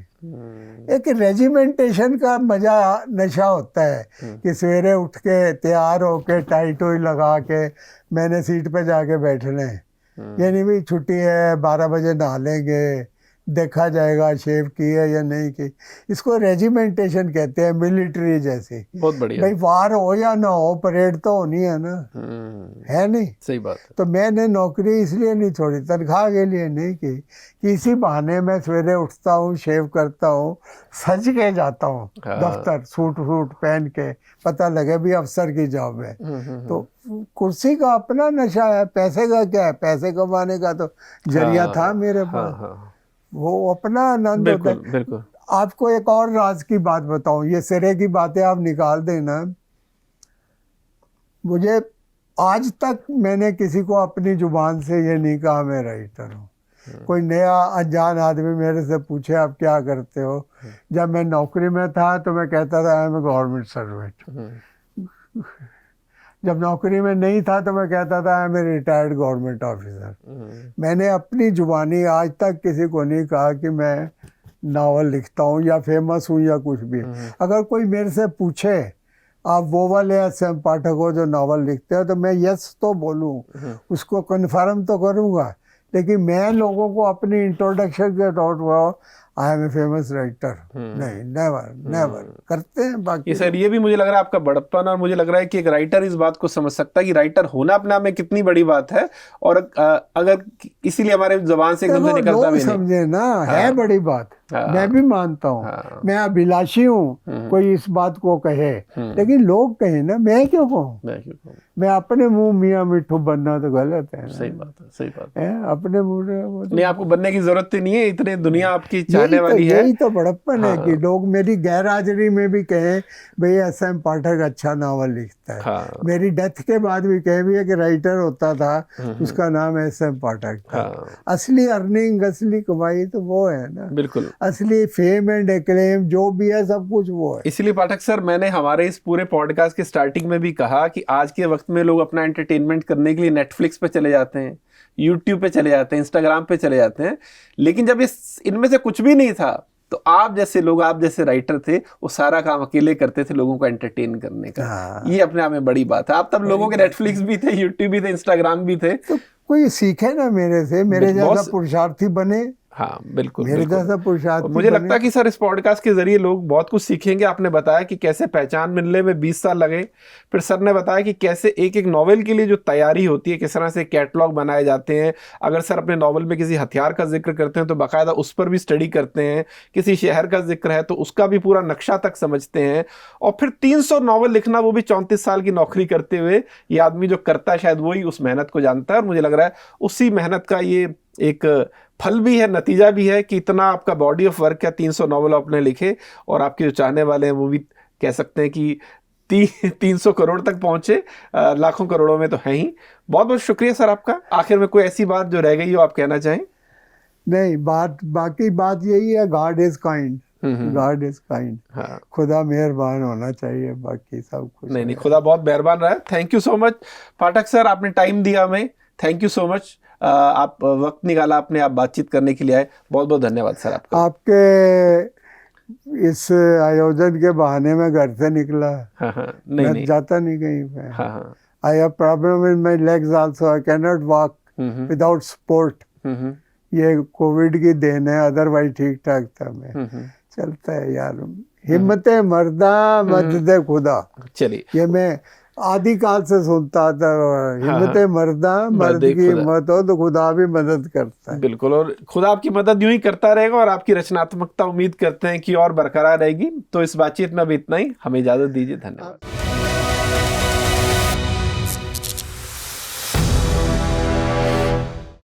एक रेजिमेंटेशन का मजा, नशा होता है कि सवेरे उठ के तैयार होके टाई टोई लगा के मैंने सीट पे जाके बैठना है। ये नहीं भी छुट्टी है 12 बजे नहा लेंगे, देखा जाएगा शेव की है या नहीं की। इसको रेजिमेंटेशन कहते हैं, मिलिट्री जैसी। बहुत बढ़िया। भाई वार हो या ना हो, परेड तो होनी है ना, है नहीं। सही बात है। तो मैंने नौकरी इसलिए नहीं छोड़ी, तनख्वाह के लिए नहीं की, कि इसी बहाने मैं सवेरे उठता हूँ, शेव करता हूँ, सज के जाता हूँ दफ्तर, सूट पहन के, पता लगे भी अफसर की जॉब है। तो कुर्सी का अपना नशा है, पैसे का क्या है, पैसे कमाने का तो जरिया था मेरे पास। वो अपना आनंद होता है। बिल्कुल। आपको एक और राज की बात बताऊं, ये सिरे की बातें आप निकाल देना। मुझे आज तक मैंने किसी को अपनी जुबान से ये नहीं कहा मैं राइटर हूँ। कोई नया अनजान आदमी मेरे से पूछे आप क्या करते हो, जब मैं नौकरी में था तो मैं कहता था I am a government servant. जब नौकरी में नहीं था तो मैं कहता था I am a retired government officer. मैंने अपनी जुबानी आज तक किसी को नहीं कहा कि मैं नावल लिखता हूँ या फेमस हूँ या कुछ भी। अगर कोई मेरे से पूछे आप वो वाले एस.एम. पाठक हो जो नावल लिखते हो, तो मैं यस तो बोलूँ, उसको कन्फर्म तो करूँगा, लेकिन मैं लोगों को अपनी इंट्रोडक्शन के तौर पर I am a famous writer नहीं, नेवर करते हैं। बाकी सर ये भी मुझे लग रहा है आपका बड़प्पन, और मुझे लग रहा है कि एक राइटर इस बात को समझ सकता है कि राइटर होना अपने आप में कितनी बड़ी बात है, और अगर इसीलिए हमारे जबान से एकदम से निकलता भी नहीं। समझे ना, है बड़ी बात। मैं भी मानता हूँ, मैं अभिलाषी हूँ, कोई इस बात को कहे, लेकिन लोग कहे ना, मैं क्यों कहूँ। मैं अपने मुंह मियाँ मिट्ठू बनना तो गलत है। सही बात है, सही बात है। अपने मुंह नहीं, आपको बनने की जरूरत ही नहीं है, इतने दुनिया आपकी चाहने वाली है। यही तो बड़प्पन है कि लोग मेरी गैर हाजिरी में भी कहें भाई एस.एम. पाठक अच्छा नावल लिखता है। मेरी डेथ के बाद भी कहे भी एक राइटर होता था, उसका नाम एस.एम. पाठक था। असली अर्निंग, असली कमाई तो वो है ना। बिल्कुल। असली फेम एंड एक्लेम जो भी है, सब कुछ वो है। इसलिए पाठक सर, मैंने हमारे इस पूरे पॉडकास्ट के स्टार्टिंग में भी कहा कि आज के वक्त में लोग अपना एंटरटेनमेंट करने के लिए नेटफ्लिक्स पे चले जाते हैं, यूट्यूब पे चले जाते हैं, इंस्टाग्राम पे चले जाते हैं, लेकिन जब इनमें से कुछ भी नहीं था तो आप जैसे लोग, आप जैसे राइटर थे, वो सारा काम अकेले करते थे लोगों को एंटरटेन करने का। ये अपने आप में बड़ी बात है। आप तब लोगों के नेटफ्लिक्स भी थे, यूट्यूब भी थे, इंस्टाग्राम भी थे, तो कोई सीखे ना मेरे से, मेरे जैसा पुरुषार्थी बने। हाँ बिल्कुल, मेरे जैसा पुरुषार्थी मुझे लगता है कि सर इस पॉडकास्ट के जरिए लोग बहुत कुछ सीखेंगे। आपने बताया कि कैसे पहचान मिलने में 20 साल लगे, फिर सर ने बताया कि कैसे एक एक नॉवेल के लिए जो तैयारी होती है, किस तरह से कैटलॉग बनाए जाते हैं। अगर सर अपने नॉवेल में किसी हथियार का जिक्र करते हैं तो बाकायदा उस पर भी स्टडी करते हैं, किसी शहर का जिक्र है तो उसका भी पूरा नक्शा तक समझते हैं, और फिर 300 नॉवेल लिखना, वो भी 34 साल की नौकरी करते हुए। ये आदमी जो करता है शायद वही उस मेहनत को जानता है, और मुझे लग रहा है उसी मेहनत का ये एक फल भी है, नतीजा भी है कि इतना आपका बॉडी ऑफ वर्क है, 300 नॉवेल आपने लिखे, और आपके जो चाहने वाले हैं वो भी कह सकते हैं कि 300 करोड़ तक पहुंचे, लाखों करोड़ों में तो है ही। बहुत बहुत शुक्रिया सर आपका। आखिर में कोई ऐसी बात जो रह गई हो आप कहना चाहें? नहीं, बाकी बात यही है, God is kind. God is kind. हाँ खुदा मेहरबान होना चाहिए, बाकी सब कुछ नहीं खुदा बहुत मेहरबान रहा है। Thank you so much Pathak sir, आपने टाइम दिया हमें, थैंक यू सो मच। आप वक्त निकाला अपने, आप बातचीत करने के लिए आए, बहुत बहुत धन्यवाद सर आपका। आपके इस आयोजन के बहाने में घर से निकला। हाँ हाँ मैं जाता नहीं कहीं पे। हाँ हाँ I have problem in my legs also, I can not walk without support. ये कोविड की देन है, अदरवाइज ठीक ठाक था मैं। चलता है यार, हिम्मते मर्दा मदद खुदा। चलिए, ये मैं आदिकाल से सुनता था, हिम्मते मर्दा, मर्द की हिम्मत हो तो खुदा भी मदद करता है। बिल्कुल, और खुदा आपकी मदद यूं ही करता रहेगा, और आपकी रचनात्मकता उम्मीद करते हैं कि और बरकरार रहेगी। तो इस बातचीत में अब इतना ही, हमें इजाजत दीजिए, धन्यवाद।